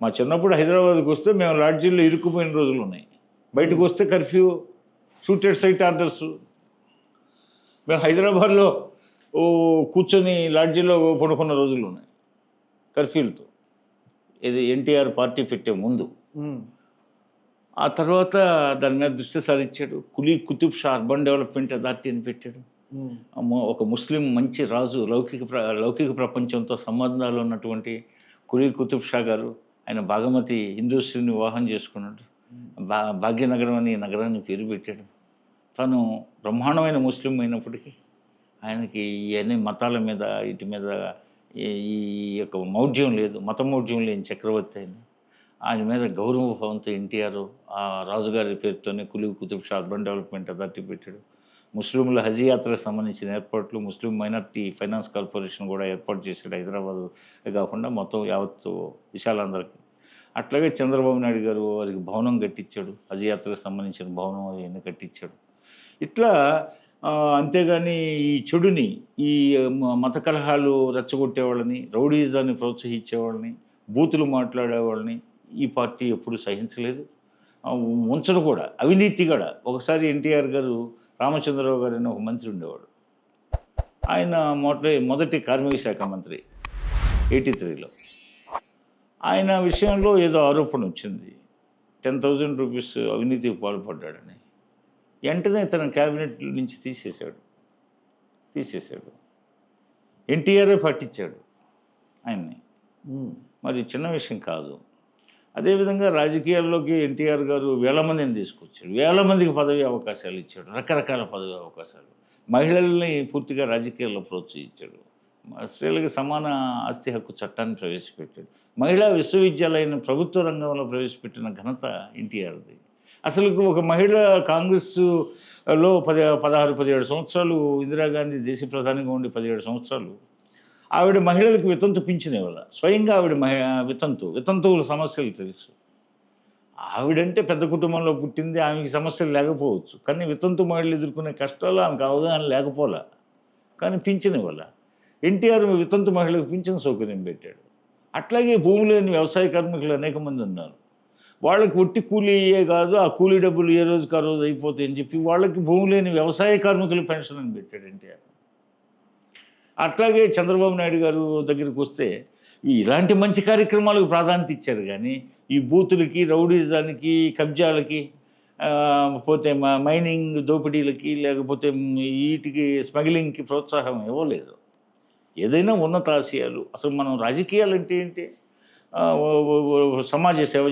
మా చిన్నప్పుడు హైదరాబాద్కి వస్తే మేము లాడ్జీల్లో ఇరుక్కుపోయిన రోజులు ఉన్నాయి. బయటకు వస్తే కర్ఫ్యూ, షూటెడ్ సైట్ ఆర్డర్స్. మేము హైదరాబాద్లో కూర్చొని లాడ్జీలో పడుకున్న రోజులు ఉన్నాయి కర్ఫ్యూలతో. ఇది ఎన్టీఆర్ పార్టీ పెట్టే ముందు. ఆ తర్వాత దాని మీద దృష్టి సారించాడు. Quli Qutub Shah urban development authority అని పెట్టాడు. ఒక ముస్లిం మంచి రాజు, లౌకిక ప్రపంచంతో సంబంధాలు ఉన్నటువంటి కులీ కుతుబ్ షా గారు, ఆయన బాగమతి హిందూస్త్రీని వివాహం చేసుకున్నాడు. భాగ్యనగరం అని నగరాన్ని పేరు పెట్టాడు. తను బ్రహ్మాండమైన ముస్లిం అయినప్పటికీ ఆయనకి ఇవన్నీ మతాల మీద వీటి మీద ఈ యొక్క మౌఢ్యం లేదు, మత మౌఢ్యం లేని చక్రవర్తి ఆయన. ఆయన మీద గౌరవభావంతో ఎన్టీఆర్ ఆ రాజుగారి పేరుతోనే Quli Qutub Shah urban development authority పెట్టాడు. ముస్లింల హజ్ యాత్రకు సంబంధించిన ఏర్పాట్లు, ముస్లిం మైనార్టీ ఫైనాన్స్ కార్పొరేషన్ కూడా ఏర్పాటు చేశాడు హైదరాబాద్ కాకుండా మొత్తం యావత్తు విశాలాంధ్రకి. అట్లాగే చంద్రబాబు నాయుడు గారు వారికి భవనం కట్టించాడు, హజ్ యాత్రకు సంబంధించిన భవనం అవన్నీ కట్టించాడు. ఇట్లా అంతేగాని ఈ చెడుని, ఈ మత కలహాలు రెచ్చగొట్టేవాళ్ళని, రౌడీజాన్ని ప్రోత్సహించేవాళ్ళని, బూతులు మాట్లాడేవాళ్ళని ఈ పార్టీ ఎప్పుడు సహించలేదు, ఉంచడు కూడా. అవినీతి కూడా. ఒకసారి ఎన్టీఆర్ గారు రామచంద్రరావు గారు అనే ఒక మంత్రి ఉండేవాడు. ఆయన మొదటి కార్మిక శాఖ మంత్రి 83లో. ఆయన విషయంలో ఏదో ఆరోపణ వచ్చింది, 10,000 రూపీస్ అవినీతికి పాల్పడ్డాడని. వెంటనే తన క్యాబినెట్ నుంచి తీసేశాడు. ఎన్టీఆర్ఏ పట్టించాడు ఆయన్ని. మరి చిన్న విషయం కాదు. అదేవిధంగా రాజకీయాల్లోకి ఎన్టీఆర్ గారు వేల మందిని తీసుకొచ్చాడు, వేల మందికి పదవి అవకాశాలు ఇచ్చాడు, రకరకాల పదవి అవకాశాలు. మహిళల్ని పూర్తిగా రాజకీయాల్లో ప్రోత్సహించాడు. స్త్రీలకు సమాన ఆస్తి హక్కు చట్టాన్ని ప్రవేశపెట్టాడు. మహిళా విశ్వవిద్యాలయాన్ని ప్రభుత్వ రంగంలో ప్రవేశపెట్టిన ఘనత ఎన్టీఆర్ది. అసలు ఒక మహిళ కాంగ్రెస్లో 16-17 సంవత్సరాలు, ఇందిరాగాంధీ దేశ ప్రధానిగా ఉండి 17 సంవత్సరాలు ఆవిడ మహిళలకు వితంతు పింఛనేవాళ్ళ. స్వయంగా ఆవిడ వితంతువుల సమస్యలు తెలుసు. ఆవిడంటే పెద్ద కుటుంబంలో పుట్టింది, ఆమెకి సమస్యలు లేకపోవచ్చు, కానీ వితంతు మహిళలు ఎదుర్కొనే కష్టాలు ఆమెకు అవగాహన లేకపోలే, కానీ పింఛనేవాళ్ళ. ఎన్టీఆర్ వితంతు మహిళలకు పింఛన్ సౌకర్యం పెట్టాడు. అట్లాగే భూమి లేని వ్యవసాయ కార్మికులు అనేక మంది ఉన్నారు. వాళ్ళకి ఒట్టి కూలీయే కాదు, ఆ కూలీ డబ్బులు ఏ రోజుకి ఆ రోజు అయిపోతాయని చెప్పి వాళ్ళకి భూమి లేని వ్యవసాయ కార్మికులు పెన్షన్ అని పెట్టాడు ఎన్టీఆర్. అట్లాగే చంద్రబాబు నాయుడు గారు దగ్గరికి వస్తే ఇలాంటి మంచి కార్యక్రమాలకు ప్రాధాన్యత ఇచ్చారు, కానీ ఈ బూతులకి, రౌడీజానికి, కబ్జాలకి, పోతే మైనింగ్ దోపిడీలకి, లేకపోతే వీటికి స్మగ్లింగ్కి ప్రోత్సాహం ఇవ్వలేదు. ఏదైనా ఉన్నత ఆశయాలు. అసలు మనం రాజకీయాలు అంటే ఏంటి? సమాజ సేవ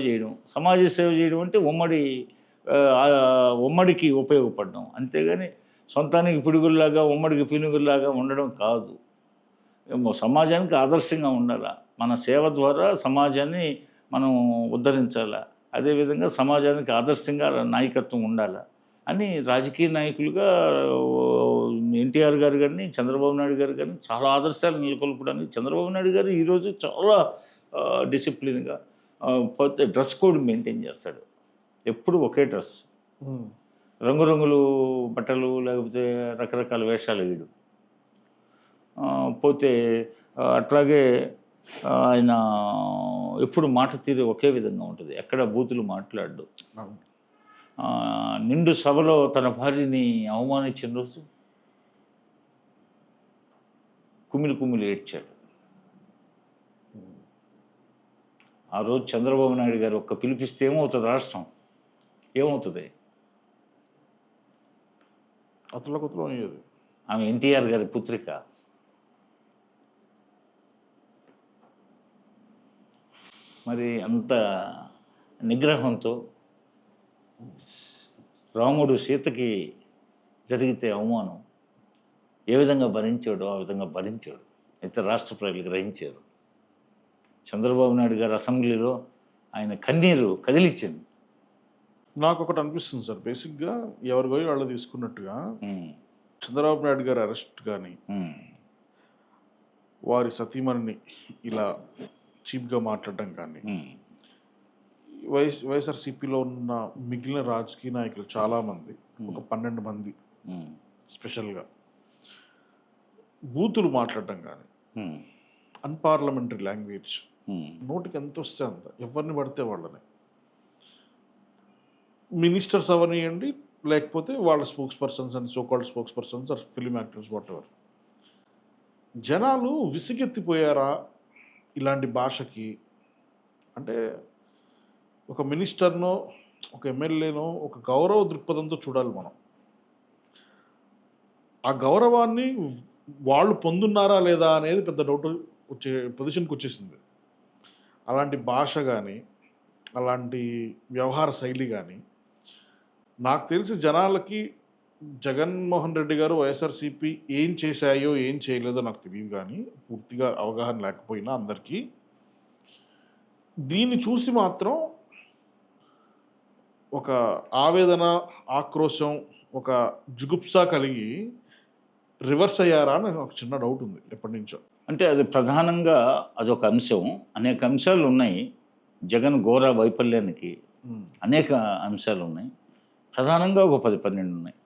చేయడం అంటే ఉమ్మడికి ఉపయోగపడడం, అంతేగాని సొంతానికి పిడుగుల్లాగా, ఉమ్మడికి పినుగుల్లాగా ఉండడం కాదు. సమాజానికి ఆదర్శంగా ఉండాలా. మన సేవ ద్వారా సమాజాన్ని మనం ఉద్ధరించాలా. అదేవిధంగా సమాజానికి ఆదర్శంగా నాయకత్వం ఉండాలా అని రాజకీయ నాయకులుగా ఎన్టీఆర్ గారు కానీ, చంద్రబాబు నాయుడు గారు కానీ చాలా ఆదర్శాలు నెలకొల్పడానికి. చంద్రబాబు నాయుడు గారు ఈరోజు చాలా డిసిప్లిన్గా, పోతే డ్రెస్ కోడ్ మెయింటైన్ చేస్తాడు. ఎప్పుడు ఒకే డ్రెస్, రంగురంగులు బట్టలు, లేకపోతే రకరకాల వేషాలు వేయడు. పోతే అట్లాగే ఆయన ఎప్పుడు మాట తీరు ఒకే విధంగా ఉంటుంది, ఎక్కడ బూతులు మాట్లాడు. నిండు సభలో తన భార్యని అవమానించిన రోజు కుమిలి ఏడ్చాడు. ఆ రోజు చంద్రబాబు నాయుడు గారు ఒక్క పిలిపిస్తే ఏమవుతుంది? రాష్ట్రం ఏమవుతుంది? అతలో ఆమె ఎన్టీఆర్ గారి పుత్రిక. మరి అంత నిగ్రహంతో రాముడు సీతకి జరిగితే అవమానం ఏ విధంగా భరించాడో ఆ విధంగా భరించాడు. అయితే రాష్ట్ర ప్రజలు గ్రహించారు. చంద్రబాబు నాయుడు గారు అసెంబ్లీలో ఆయన కన్నీరు కదిలిచ్చింది. నాకు ఒకటి అనిపిస్తుంది సార్, బేసిక్గా ఎవరి పోయి వాళ్ళు తీసుకున్నట్టుగా చంద్రబాబు నాయుడు గారి అరెస్ట్ కానీ వారి సతీమణిని ఇలా చీప్గా మాట్లాడడం కానీ వైఎస్ఆర్సీపీలో ఉన్న మిగిలిన రాజకీయ నాయకులు చాలామంది, ఒక 12 మంది స్పెషల్గా బూతులు మాట్లాడడం కానీ, అన్పార్లమెంటరీ లాంగ్వేజ్, నోటికి ఎంత వస్తే అంత, ఎవరిని పడితే వాళ్ళని, మినిస్టర్స్ అవనియండి లేకపోతే వాళ్ళ spokespersons and so called spokespersons or film actors whatever, జనాలు విసిగెత్తిపోయారా ఇలాంటి భాషకి? అంటే ఒక మినిస్టర్నో ఒక ఎమ్మెల్యేనో ఒక గౌరవ దృక్పథంతో చూడాలి మనం. ఆ గౌరవాన్ని వాళ్ళు పొందున్నారా లేదా అనేది పెద్ద డౌట్ వచ్చే పొజిషన్కి వచ్చేసింది. అలాంటి భాష కానీ అలాంటి వ్యవహార శైలి కానీ నాకు తెలిసి జనాలకి జగన్మోహన్ రెడ్డి గారు వైఎస్ఆర్సీపీ ఏం చేశాయో ఏం చేయలేదో నాకు తెలియదు, కానీ పూర్తిగా అవగాహన లేకపోయినా అందరికీ దీన్ని చూసి మాత్రం ఒక ఆవేదన, ఆక్రోశం, ఒక జుగుప్స కలిగి రివర్స్ అయ్యారా అని ఒక చిన్న డౌట్ ఉంది ఎప్పటి నుంచో. అంటే అది ప్రధానంగా అదొక అంశం. అనేక అంశాలు ఉన్నాయి. జగన్ ఘోర వైఫల్యానికి అనేక అంశాలు ఉన్నాయి. ప్రధానంగా ఒక 10-12 ఉన్నాయి.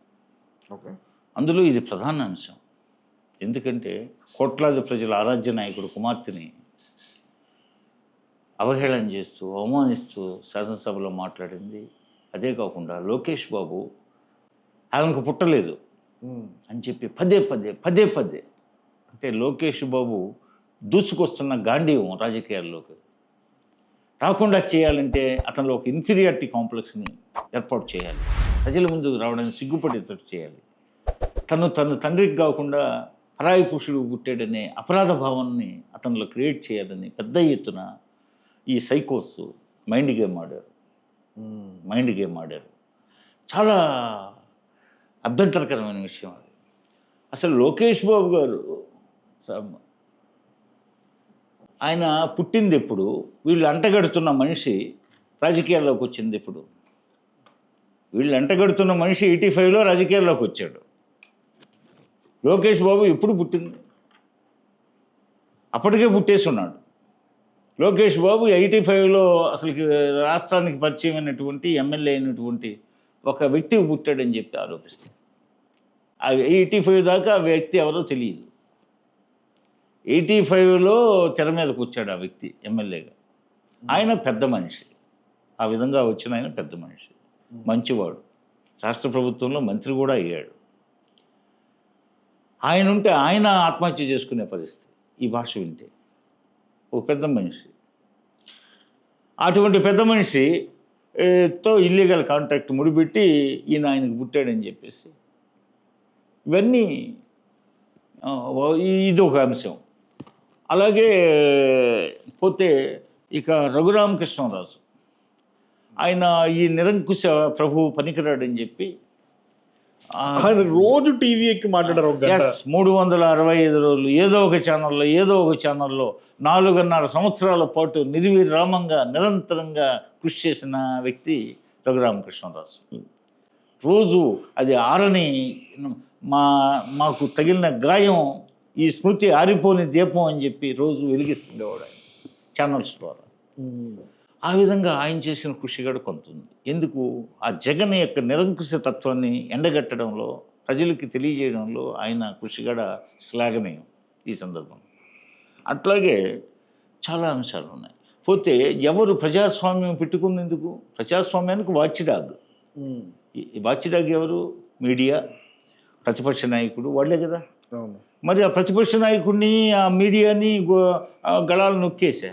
ఓకే, అందులో ఇది ప్రధాన అంశం. ఎందుకంటే కోట్లాది ప్రజల ఆరాధ్య నాయకుడు కుమార్తెని అవహేళన చేస్తూ అవమానిస్తూ శాసనసభలో మాట్లాడింది. అదే కాకుండా లోకేష్ బాబు ఆమెకు పుట్టలేదు అని చెప్పి పదే పదే అంటే లోకేష్ బాబు దూసుకొస్తున్న గాంధీవం రాజకీయాల్లోకి రాకుండా చేయాలంటే అతనిలో ఒక ఇన్ఫీరియారిటీ కాంప్లెక్స్ని ఏర్పాటు చేయాలి. ప్రజల ముందు రావడానికి సిగ్గుపడేటట్టు చేయాలి. తను తండ్రికి కాకుండా పరాయి పురుషుడు పుట్టాడనే అపరాధ భావాన్ని అతనిలో క్రియేట్ చేయాలని పెద్ద ఎత్తున ఈ సైకోస్ మైండ్ గేమ్ ఆడారు. చాలా అభ్యంతరకరమైన విషయం అది. అసలు లోకేష్ బాబు గారు ఆయన పుట్టింది ఎప్పుడు, వీళ్ళు అంటగడుతున్న మనిషి రాజకీయాల్లోకి వచ్చింది ఎప్పుడు? వీళ్ళు అంటగడుతున్న మనిషి 85లో రాజకీయాల్లోకి వచ్చాడు. లోకేష్ బాబు ఎప్పుడు పుట్టింది? అప్పటికే పుట్టేసి ఉన్నాడు. లోకేష్ బాబు 85లో అసలుకి రాష్ట్రానికి పరిచయం అయినటువంటి ఎమ్మెల్యే అయినటువంటి ఒక వ్యక్తికి పుట్టాడని చెప్పి ఆరోపిస్తారు. ఆ 85 దాకా ఆ వ్యక్తి ఎవరో తెలియదు. 85లో తెర మీద కూర్చాడు ఆ వ్యక్తి ఎమ్మెల్యేగా. ఆయన పెద్ద మనిషి, ఆ విధంగా వచ్చిన ఆయన పెద్ద మనిషి, మంచివాడు, రాష్ట్ర ప్రభుత్వంలో మంత్రి కూడా అయ్యాడు. ఆయన ఉంటే ఆయన ఆత్మహత్య చేసుకునే పరిస్థితి ఈ భాష వింటే. ఒక పెద్ద మనిషి, అటువంటి పెద్ద మనిషి తో ఇల్లీగల్ కాంట్రాక్ట్ ముడిపెట్టి ఈయన ఆయనకు పుట్టాడని చెప్పేసి ఇవన్నీ ఇది ఒక అంశం. అలాగే పోతే ఇక రఘురామకృష్ణరాజు, ఆయన ఈ నిరంకుశ ప్రభు పనికిరాడని చెప్పి ఆయన రోజు టీవీ ఎక్కి మాట్లాడారు. 365 రోజులు ఏదో ఒక ఛానల్లో 4.5 సంవత్సరాల పాటు నిర్విరామంగా నిరంతరంగా కృషి చేసిన వ్యక్తి రఘురామకృష్ణరాజు. రోజు అది ఆరని మాకు తగిలిన గాయం, ఈ స్మృతి ఆరిపోని దీపం అని చెప్పి రోజు వెలిగిస్తుండేవాడు ఆయన ఛానల్స్ ద్వారా. ఆ విధంగా ఆయన చేసిన కృషి కూడా కొంత ఉంది. ఎందుకు? ఆ జగన్ యొక్క నిరంకుశ తత్వాన్ని ఎండగట్టడంలో, ప్రజలకి తెలియజేయడంలో ఆయన కృషి కూడా శ్లాఘనీయం ఈ సందర్భంగా. అట్లాగే చాలా అంశాలు ఉన్నాయి. పోతే ఎవరు ప్రజాస్వామ్యం పెట్టుకుంది ఎందుకు? ప్రజాస్వామ్యానికి వాచ్డాగ్. ఈ వాచ్డాగ్ ఎవరు? మీడియా, ప్రతిపక్ష నాయకుడు, వాళ్ళే కదా. మరి ఆ ప్రతిపక్ష నాయకుడిని, ఆ మీడియాని గళాలు నొక్కేసా,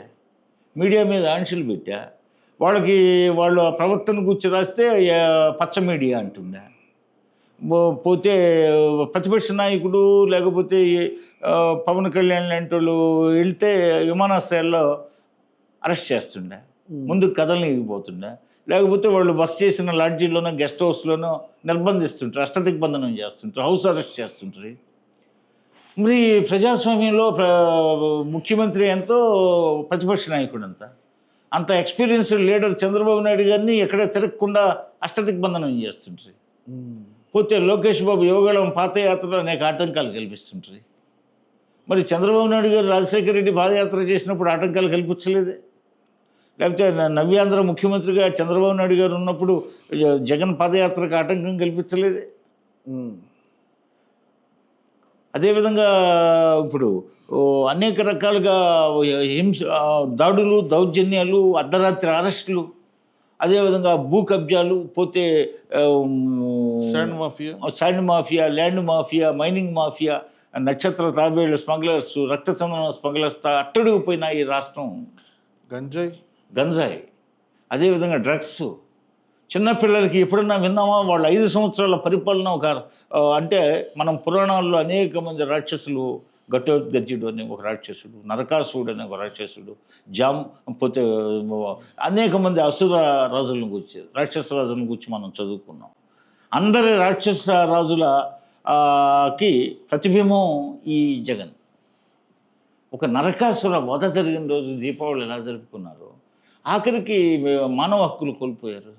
మీడియా మీద ఆంక్షలు పెట్టా, వాళ్ళు ఆ ప్రవర్తన గురించి రాస్తే పచ్చ మీడియా అంటుండే. పోతే ప్రతిపక్ష నాయకుడు లేకపోతే పవన్ కళ్యాణ్ లాంటి వాళ్ళు వెళ్తే విమానాశ్రయాల్లో అరెస్ట్ చేస్తుండే, ముందు కథలు నీగిపోతుండే. లేకపోతే వాళ్ళు బస చేసిన లాడ్జీల్లోనో గెస్ట్ హౌస్లోనో నిర్బంధిస్తుంటారు, అష్టదిగ్బంధనం చేస్తుంటారు, హౌస్ అరెస్ట్ చేస్తుంటారు. మరి ప్రజాస్వామ్యంలో ముఖ్యమంత్రి ఎంతో, ప్రతిపక్ష నాయకుడు అంత ఎక్స్పీరియన్స్డ్ లీడర్ చంద్రబాబు నాయుడు గారిని ఎక్కడ తిరగకుండా అష్టదిగ్బంధనం చేస్తుంటారు. పోతే లోకేష్ బాబు యువగళం పాదయాత్రలో అనేక ఆటంకాలు కల్పిస్తుంటారు. మరి చంద్రబాబు నాయుడు గారు రాజశేఖర రెడ్డి పాదయాత్ర చేసినప్పుడు ఆటంకాలు కల్పించలేదే? లేకపోతే నవ్యాంధ్ర ముఖ్యమంత్రిగా చంద్రబాబు నాయుడు గారు ఉన్నప్పుడు జగన్ పాదయాత్రకు ఆటంకం కల్పించలేదే? అదేవిధంగా ఇప్పుడు అనేక రకాలుగా దాడులు, దౌర్జన్యాలు, అర్ధరాత్రి అరెస్టులు, అదేవిధంగా భూ కబ్జాలు, పోతే sand mafia, land mafia, mining mafia, నక్షత్ర తాబేళ్ల స్మగ్లర్స్, రక్తచందన స్మగ్లర్స్ అట్టడిగిపోయిన ఈ రాష్ట్రం. గంజాయి, అదేవిధంగా డ్రగ్స్. చిన్నపిల్లలకి ఎప్పుడన్నా విన్నామా? వాళ్ళు 5 సంవత్సరాల పరిపాలన అంటే మనం పురాణాల్లో అనేక మంది రాక్షసులు, ఘటోత్కచుడు అనే ఒక రాక్షసుడు, నరకాసురుడు అనే ఒక రాక్షసుడు, పోతే అనేక మంది అసుర రాజులను గురించి, రాక్షస రాజులను గురించి మనం చదువుకున్నాం. అందరి రాక్షస రాజుల కి ప్రతిబింబం ఈ జగన్. ఒక నరకాసుర వధ జరిగిన రోజు దీపావళి ఎలా జరుపుకున్నారు? ఆఖరికి మానవ హక్కులు కోల్పోయారు.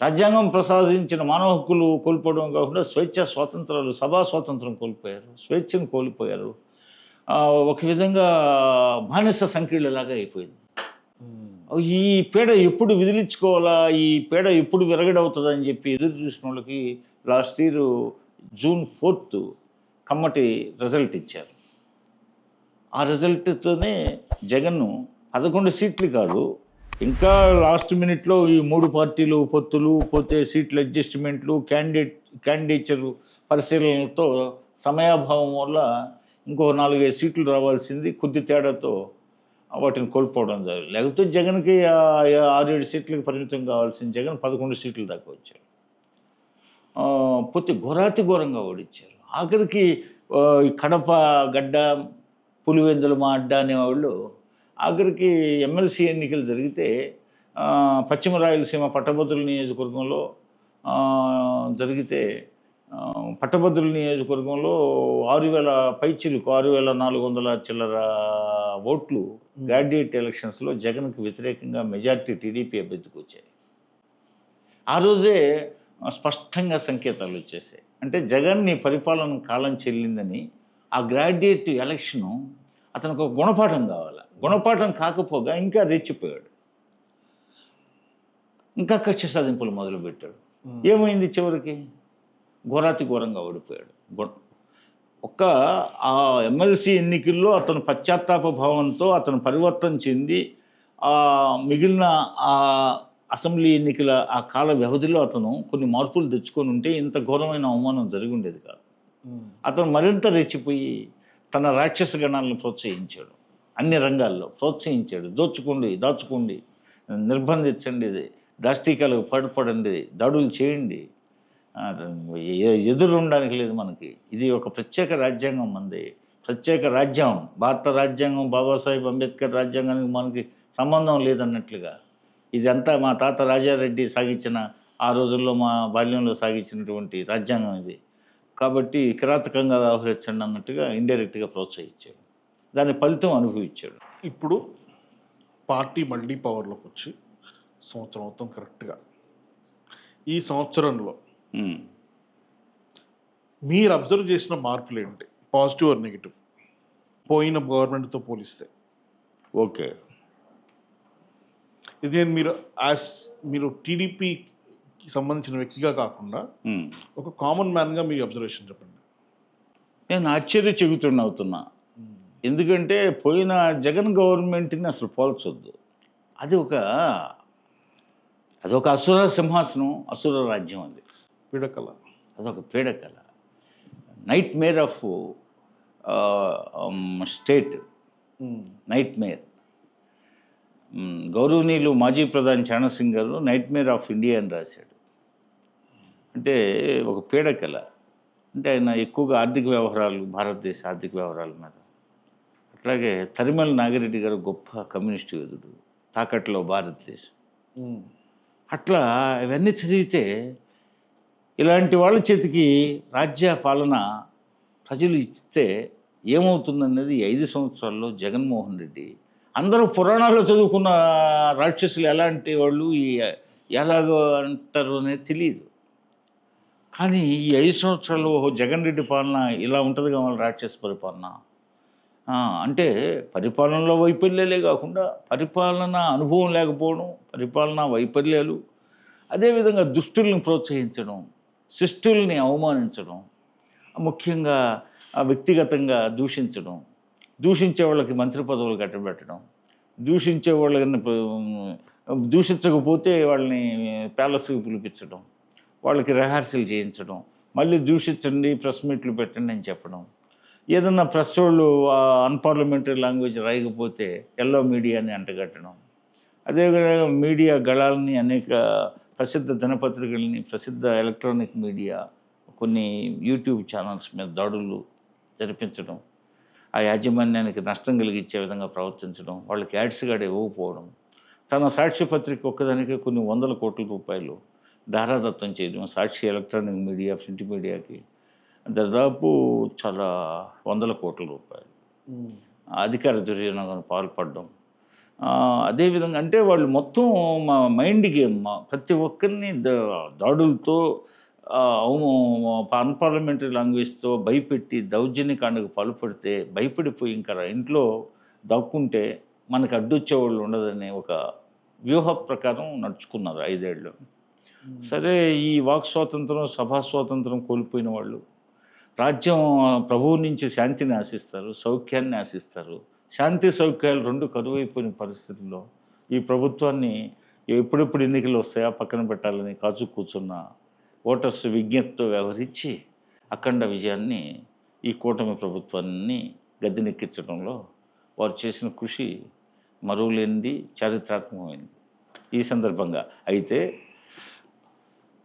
రాజ్యాంగం ప్రసాదించిన మానవ హక్కులు కోల్పోవడం కాకుండా స్వేచ్ఛ స్వాతంత్రాలు, సభా స్వాతంత్రం కోల్పోయారు, స్వేచ్ఛను కోల్పోయారు. ఒక విధంగా బానిస సంకీళ్ళలాగా అయిపోయింది. ఈ పీడ ఎప్పుడు విదిలించుకోవాలా, ఈ పీడ ఎప్పుడు విరగడవుతుందని చెప్పి ఎదురు చూసిన వాళ్ళకి లాస్ట్ ఇయర్ June 4th కమ్మటి రిజల్ట్ ఇచ్చారు. ఆ రిజల్ట్తోనే జగన్ను 11 సీట్లు కాదు, ఇంకా లాస్ట్ మినిట్లో ఈ 3 పార్టీలు పొత్తులు, పోతే సీట్ల అడ్జస్ట్మెంట్లు, క్యాండిడేచర్ పరిశీలనలతో సమయాభావం వల్ల ఇంకో 4-5 సీట్లు రావాల్సింది కొద్ది తేడాతో వాటిని కోల్పోవడం జరిగింది. లేకపోతే జగన్కి 6-7 సీట్లకు పరిమితం కావాల్సిన జగన్ 11 సీట్ల దాకా వచ్చారు. పోతే ఘోరాతి ఘోరంగా ఓడించారు. ఆఖరికి కడప గడ్డ, పులివెందుల మా అడ్డ అనేవాళ్ళు ఆఖరికి ఎమ్మెల్సీ ఎన్నికలు జరిగితే పశ్చిమ రాయలసీమ పట్టభద్రుల నియోజకవర్గంలో జరిగితే పట్టభద్రుల నియోజకవర్గంలో 6,000 పైచిలకు 6,400 చిల్లర ఓట్లు గ్రాడ్యుయేట్ ఎలక్షన్స్లో జగన్కి వ్యతిరేకంగా మెజార్టీ టీడీపీ అభ్యర్థికి వచ్చాయి. ఆ రోజే స్పష్టంగా సంకేతాలు వచ్చేసాయి. అంటే జగన్ నీ పరిపాలన కాలం చెల్లిందని. ఆ గ్రాడ్యుయేట్ ఎలక్షను అతనికి ఒక గుణపాఠం కావాలి. గుణపాఠం కాకపోగా ఇంకా రెచ్చిపోయాడు, ఇంకా కక్ష సాధింపులు మొదలుపెట్టాడు. ఏమైంది? చివరికి ఘోరాతి ఘోరంగా ఓడిపోయాడు. ఆ ఎమ్మెల్సీ ఎన్నికల్లో అతను పశ్చాత్తాప భావంతో అతను పరివర్తన చెంది మిగిలిన అసెంబ్లీ ఎన్నికల ఆ కాల వ్యవధిలో అతను కొన్ని మార్పులు తెచ్చుకొని ఉంటే ఇంత ఘోరమైన అవమానం జరిగి ఉండేది కాదు. అతను మరింత రెచ్చిపోయి తన రాక్షస గణాలను ప్రోత్సహించాడు, అన్ని రంగాల్లో ప్రోత్సహించాడు. దోచుకోండి, దాచుకోండి, నిర్బంధించండి, దాష్టీకాలకు పాటుపడండి, దాడులు చేయండి, ఎదురు ఉండడానికి లేదు మనకి. ఇది ఒక ప్రత్యేక రాజ్యాంగం, మంది ప్రత్యేక రాజ్యాంగం. భారత రాజ్యాంగం, బాబాసాహెబ్ అంబేద్కర్ రాజ్యాంగానికి మనకి సంబంధం లేదన్నట్లుగా ఇదంతా మా తాత రాజారెడ్డి సాగించిన, ఆ రోజుల్లో మా బాల్యంలో సాగించినటువంటి రాజ్యాంగం ఇది. కాబట్టి కిరాతకంగా వ్యవహరించండి అన్నట్టుగా ఇండైరెక్ట్గా ప్రోత్సహించాడు. దాని ఫలితం అనుభవించాడు. ఇప్పుడు పార్టీ మళ్ళీ పవర్లోకి వచ్చి సంవత్సరం మొత్తం కరెక్ట్గా, ఈ సంవత్సరంలో మీరు అబ్జర్వ్ చేసిన మార్పులు ఏంటి, పాజిటివ్ ఆర్ నెగిటివ్, పోయిన గవర్నమెంట్తో పోలిస్తే? ఓకే, ఇది మీరు టీడీపీకి సంబంధించిన వ్యక్తిగా కాకుండా ఒక కామన్ మ్యాన్గా మీ అబ్జర్వేషన్ చెప్పండి. నేను ఆశ్చర్య చెబుతున్నా. ఎందుకంటే పోయిన జగన్ గవర్నమెంట్ని అసలు పోల్చొద్దు. అదొక అసుర సింహాసనం, అసుర రాజ్యం. అది పీడకల, అదొక పీడకల, nightmare of state, nightmare. గౌరవనీయులు మాజీ ప్రధాని చరణ్ సింగ్ గారు నైట్ మేర్ ఆఫ్ ఇండియా అని రాశాడు. అంటే ఒక పీడకల. అంటే ఆయన ఎక్కువగా ఆర్థిక వ్యవహారాలు, భారతదేశ ఆర్థిక వ్యవహారాల మీద. అట్లాగే తరిమల నాగిరెడ్డి గారు గొప్ప కమ్యూనిస్టు యోధుడు, తాకట్లో భారతదేశం. అట్లా ఇవన్నీ చదివితే ఇలాంటి వాళ్ళ చేతికి రాజ్య పాలన ప్రజలు ఇస్తే ఏమవుతుందనేది ఈ 5 సంవత్సరాల్లో జగన్మోహన్ రెడ్డి అందరూ పురాణాల్లో చదువుకున్న రాక్షసులు ఎలాంటి వాళ్ళు ఎలాగో అంటారు అనేది తెలియదు. కానీ ఈ 5 సంవత్సరాలు ఓహో జగన్ రెడ్డి పాలన ఇలా ఉంటుంది కావాలి రాక్షస పరిపాలన. అంటే పరిపాలనలో వైఫల్యాలే కాకుండా పరిపాలన అనుభవం లేకపోవడం, పరిపాలనా వైఫల్యాలు, అదేవిధంగా దుష్టుల్ని ప్రోత్సహించడం, శిష్టుల్ని అవమానించడం, ముఖ్యంగా వ్యక్తిగతంగా దూషించడం, దూషించే వాళ్ళకి మంత్రి పదవులు కట్టబెట్టడం, దూషించే వాళ్ళని దూషించకపోతే వాళ్ళని ప్యాలెస్కి పిలిపించడం, వాళ్ళకి రిహార్సల్ చేయించడం, మళ్ళీ దూషించండి ప్రెస్ మీట్లు పెట్టండి అని చెప్పడం, ఏదన్నా ప్రెస్ వాళ్ళు అన్పార్లమెంటరీ లాంగ్వేజ్ రాయకపోతే ఎల్లో మీడియాని అంటగట్టడం, అదేవిధంగా మీడియా గళాలని అనేక ప్రసిద్ధ దినపత్రికలని, ప్రసిద్ధ ఎలక్ట్రానిక్ మీడియా, కొన్ని యూట్యూబ్ ఛానల్స్ మీద దాడులు జరిపించడం, ఆ యాజమాన్యానికి నష్టం కలిగించే విధంగా ప్రవర్తించడం, వాళ్ళకి యాడ్స్ కూడా ఇవ్వకపోవడం, తన సాక్షి పత్రిక ఒక్కదానికే కొన్ని 100 కోట్ల రూపాయలు ధారాదత్తం చేయడం, సాక్షి ఎలక్ట్రానిక్ మీడియా, ప్రింట్ మీడియాకి దాదాపు చాలా 100 కోట్ల రూపాయలు అధికార దుర్వినియోగానికి పాల్పడడం. అదేవిధంగా అంటే వాళ్ళు మొత్తం మా మైండ్ గేమ్ ప్రతి ఒక్కరిని దాడులతో అన్పార్లమెంటరీ లాంగ్వేజ్తో భయపెట్టి దౌర్జన్యకాండకు పాల్పడితే భయపడిపోయి ఇంకా ఇంట్లో దాక్కుంటే మనకు అడ్డొచ్చేవాళ్ళు ఉండదనే ఒక వ్యూహ ప్రకారం నడుచుకున్నారు 5 ఏళ్ళు. సరే, ఈ వాక్ స్వాతంత్రం, సభా స్వాతంత్రం కోల్పోయిన వాళ్ళు రాజ్యం ప్రభువు నుంచి శాంతిని ఆశిస్తారు, సౌఖ్యాన్ని ఆశిస్తారు. శాంతి సౌఖ్యాలు 2 కరువైపోయిన పరిస్థితుల్లో ఈ ప్రభుత్వాన్ని ఎప్పుడెప్పుడు ఎన్నికలు వస్తాయా పక్కన పెట్టాలని కాచు కూర్చున్న ఓటర్స్ విజ్ఞప్తితో వ్యవహరించి అఖండ విజయాన్ని ఈ కూటమి ప్రభుత్వాన్ని గద్దెనెక్కించడంలో వారు చేసిన కృషి మరువలేనిది, చారిత్రాత్మకమైనది. ఈ సందర్భంగా అయితే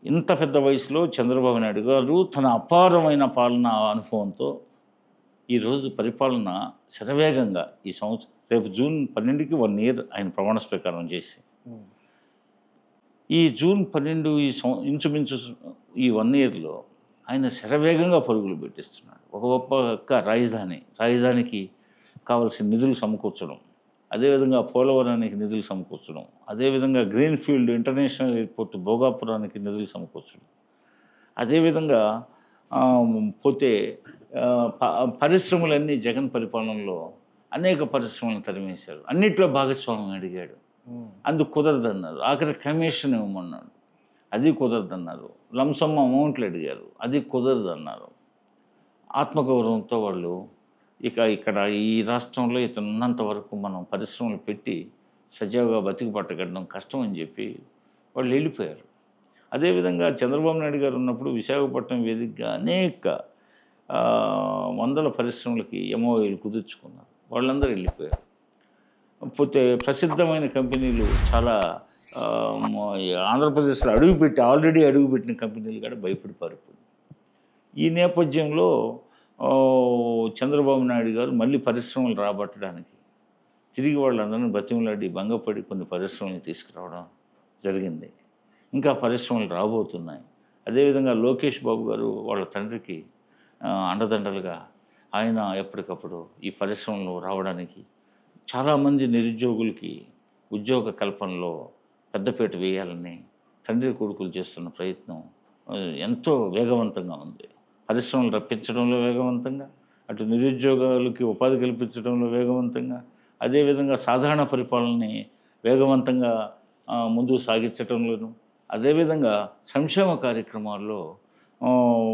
ఇంత పెద్ద వయసులో చంద్రబాబు నాయుడు గారు తన అపారమైన పాలన అనుభవంతో ఈరోజు పరిపాలన శరవేగంగా ఈ సంవత్సరం రేపు జూన్ 12కి 1 ఇయర్ ఆయన ప్రమాణ స్వీకారం చేసి, ఈ జూన్ 12 ఇంచుమించు ఈ 1 ఇయర్లో ఆయన శరవేగంగా పరుగులు పెట్టిస్తున్నాడు. ఒక గొప్ప రాజధానికి కావాల్సిన నిధులు సమకూర్చడం, అదేవిధంగా పోలవరానికి నిధులు సమకూర్చడం, అదేవిధంగా గ్రీన్ఫీల్డ్ ఇంటర్నేషనల్ ఎయిర్పోర్ట్ భోగాపురానికి నిధులు సమకూర్చడం, అదేవిధంగా పోతే పరిశ్రమలన్నీ జగన్ పరిపాలనలో అనేక పరిశ్రమలను తరిమేశారు. అన్నిట్లో భాగస్వామ్యం అడిగాడు, అందుకు కుదరదన్నారు. ఆఖరి కమిషన్ ఇవ్వమన్నాడు, అది కుదరదన్నారు. లంసమ్మ అమౌంట్లు అడిగారు, అది కుదరదన్నారు. ఆత్మగౌరవంతో వాళ్ళు ఇక్కడ ఈ రాష్ట్రంలో ఇతను ఉన్నంత వరకు మనం పరిశ్రమలు పెట్టి సజావుగా బతికి పట్టగడం కష్టం అని చెప్పి వాళ్ళు వెళ్ళిపోయారు. అదేవిధంగా చంద్రబాబు నాయుడు గారు ఉన్నప్పుడు విశాఖపట్నం వేదికగా అనేక వందల పరిశ్రమలకి ఎంఓఏలు కుదుర్చుకున్నారు. వాళ్ళందరూ వెళ్ళిపోయారు. పోతే ప్రసిద్ధమైన కంపెనీలు చాలా ఆంధ్రప్రదేశ్లో ఆల్రెడీ అడుగుపెట్టిన కంపెనీలు కూడా భయపడి పారిపోయింది. ఈ నేపథ్యంలో చంద్రబాబు నాయుడు గారు మళ్ళీ పరిశ్రమలు రాబట్టడానికి తిరిగి వాళ్ళందరినీ బతిమలాడి భంగపడి కొన్ని పరిశ్రమలు తీసుకురావడం జరిగింది. ఇంకా పరిశ్రమలు రాబోతున్నాయి. అదేవిధంగా లోకేష్ బాబు గారు వాళ్ళ తండ్రికి అండదండలుగా ఆయన ఎప్పటికప్పుడు ఈ పరిశ్రమలు రావడానికి చాలామంది నిరుద్యోగులకి ఉద్యోగ కల్పనలో పెద్దపీట వేయాలని తండ్రి కొడుకులు చేస్తున్న ప్రయత్నం ఎంతో వేగవంతంగా ఉంది. పరిశ్రమలు రప్పించడంలో వేగవంతంగా, అటు నిరుద్యోగులకి ఉపాధి కల్పించడంలో వేగవంతంగా, అదేవిధంగా సాధారణ పరిపాలనని వేగవంతంగా ముందుకు సాగించడంలోనూ, అదేవిధంగా సంక్షేమ కార్యక్రమాల్లో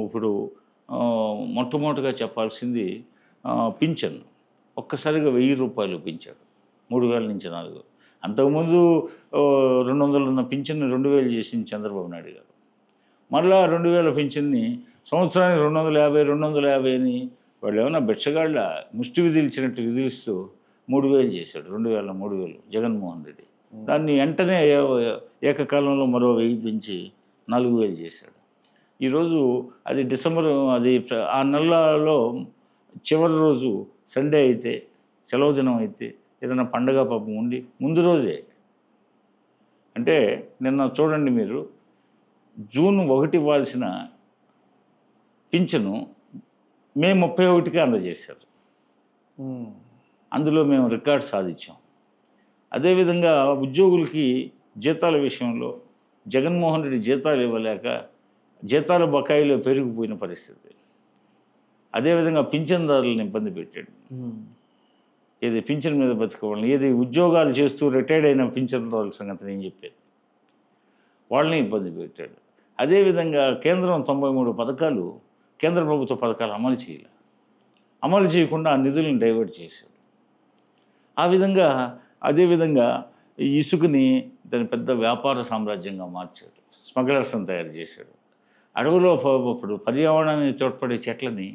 ఇప్పుడు మొట్టమొదటిగా చెప్పాల్సింది పింఛన్. ఒక్కసారిగా 1000 రూపాయలు పెంచాడు, 3000 నుంచి 4000. అంతకుముందు 200 ఉన్న పింఛన్ని 2000 చేసింది చంద్రబాబు నాయుడు గారు. మళ్ళా 2000 పింఛన్ని సంవత్సరానికి 250 అని వాళ్ళు ఏమైనా బెచ్చగాళ్ళ ముష్టి విధిల్చినట్టు విధిలిస్తూ 3000 చేశాడు. 3000 జగన్మోహన్ రెడ్డి. దాన్ని వెంటనే ఏకకాలంలో మరో 1000 పెంచి 4000 చేశాడు. ఈరోజు అది డిసెంబర్, ఆ నెలలో చివరి రోజు సండే అయితే, సెలవు దినం అయితే, ఏదైనా పండగ పాపం ఉండి ముందు రోజే అంటే నిన్న చూడండి మీరు, జూన్ 1 ఇవ్వాల్సిన పింఛను మే 31కి అందజేశారు. అందులో మేము రికార్డ్ సాధించాం. అదేవిధంగా ఉద్యోగులకి జీతాల విషయంలో జగన్మోహన్ రెడ్డి జీతాలు ఇవ్వలేక జీతాల బకాయిలో పెరిగిపోయిన పరిస్థితి. అదేవిధంగా పింఛన్దారులను ఇబ్బంది పెట్టాడు. ఏది పింఛన్ మీద బతికోవాలని, ఏది ఉద్యోగాలు చేస్తూ రిటైర్డ్ అయిన పింఛన్దారుల సంగతి నేను చెప్పేది, వాళ్ళని ఇబ్బంది పెట్టాడు. అదేవిధంగా కేంద్రం 93 పథకాలు, కేంద్ర ప్రభుత్వ పథకాలు అమలు చేయకుండా ఆ నిధులను డైవర్ట్ చేశాడు. అదేవిధంగా ఇసుకని దాని పెద్ద వ్యాపార సామ్రాజ్యంగా మార్చాడు. స్మగ్లర్స్ని తయారు చేశాడు. అడవులో ఇప్పుడు పర్యావరణానికి తోడ్పడే చెట్లని,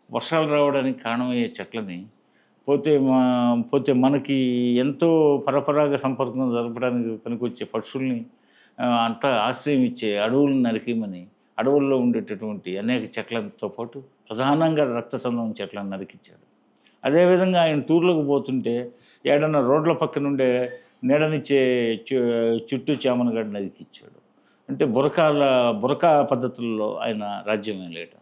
వర్షాలు రావడానికి కారణమయ్యే చెట్లని, పోతే మనకి ఎంతో పరపరాగ సంపర్కం జరపడానికి పనికొచ్చే పక్షుల్ని అంతా ఆశ్రయం ఇచ్చే అడవులను నరికేమని అడవుల్లో ఉండేటటువంటి అనేక చెట్లతో పాటు ప్రధానంగా రక్తచందనం చెట్లను నరికించాడు. అదేవిధంగా ఆయన టూర్లకు పోతుంటే ఏడన్నా రోడ్ల పక్కన ఉండే నీడనిచ్చే చుట్టూ చేమనగడ్డ నరికిచ్చాడు. అంటే బురకా పద్ధతుల్లో ఆయన రాజ్యం లేట.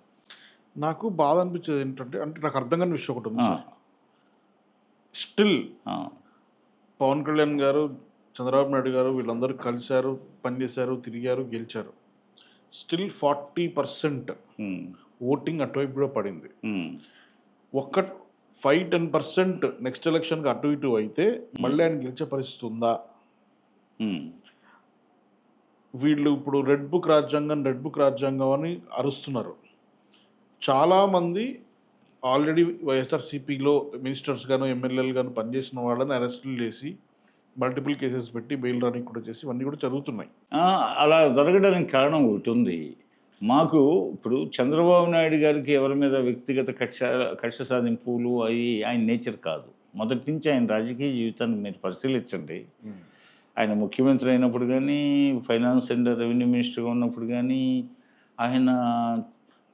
నాకు బాధ అనిపించేది ఏంటంటే, నాకు అర్థం కాని విషయం ఒకటి ఉంది. స్టిల్ పవన్ కళ్యాణ్ గారు, చంద్రబాబు నాయుడు గారు వీళ్ళందరూ కలిశారు, పనిచేశారు, తిరిగారు, గెలిచారు. స్టిల్ 40% ఓటింగ్ అటువైపు కూడా పడింది. ఒక్క 5-10% నెక్స్ట్ ఎలక్షన్కి అటు ఇటు అయితే మళ్ళీ ఆయన గెలిచే పరిస్థితి ఉందా? వీళ్ళు ఇప్పుడు రెడ్ బుక్ రాజ్యాంగం అని అరుస్తున్నారు. చాలామంది ఆల్రెడీ వైఎస్ఆర్సీపీలో మినిస్టర్స్ గాను, ఎమ్మెల్యేలు గాను పనిచేసిన వాళ్ళని అరెస్టులు చేసి మల్టిపుల్ కేసెస్ పెట్టి బెయిల్ రన్నింగ్ కూడా చేసి ఇవన్నీ కూడా జరుగుతున్నాయి. అలా జరగడానికి కారణం ఒకటి ఉంది. మాకు ఇప్పుడు చంద్రబాబు నాయుడు గారికి ఎవరి మీద వ్యక్తిగత కక్ష సాధింపులు అవి ఆయన నేచర్ కాదు. మొదటి నుంచి ఆయన రాజకీయ జీవితాన్ని మీరు పరిశీలించండి. ఆయన ముఖ్యమంత్రి అయినప్పుడు కానీ, ఫైనాన్స్ అండ్ రెవెన్యూ మినిస్టర్గా ఉన్నప్పుడు కానీ, ఆయన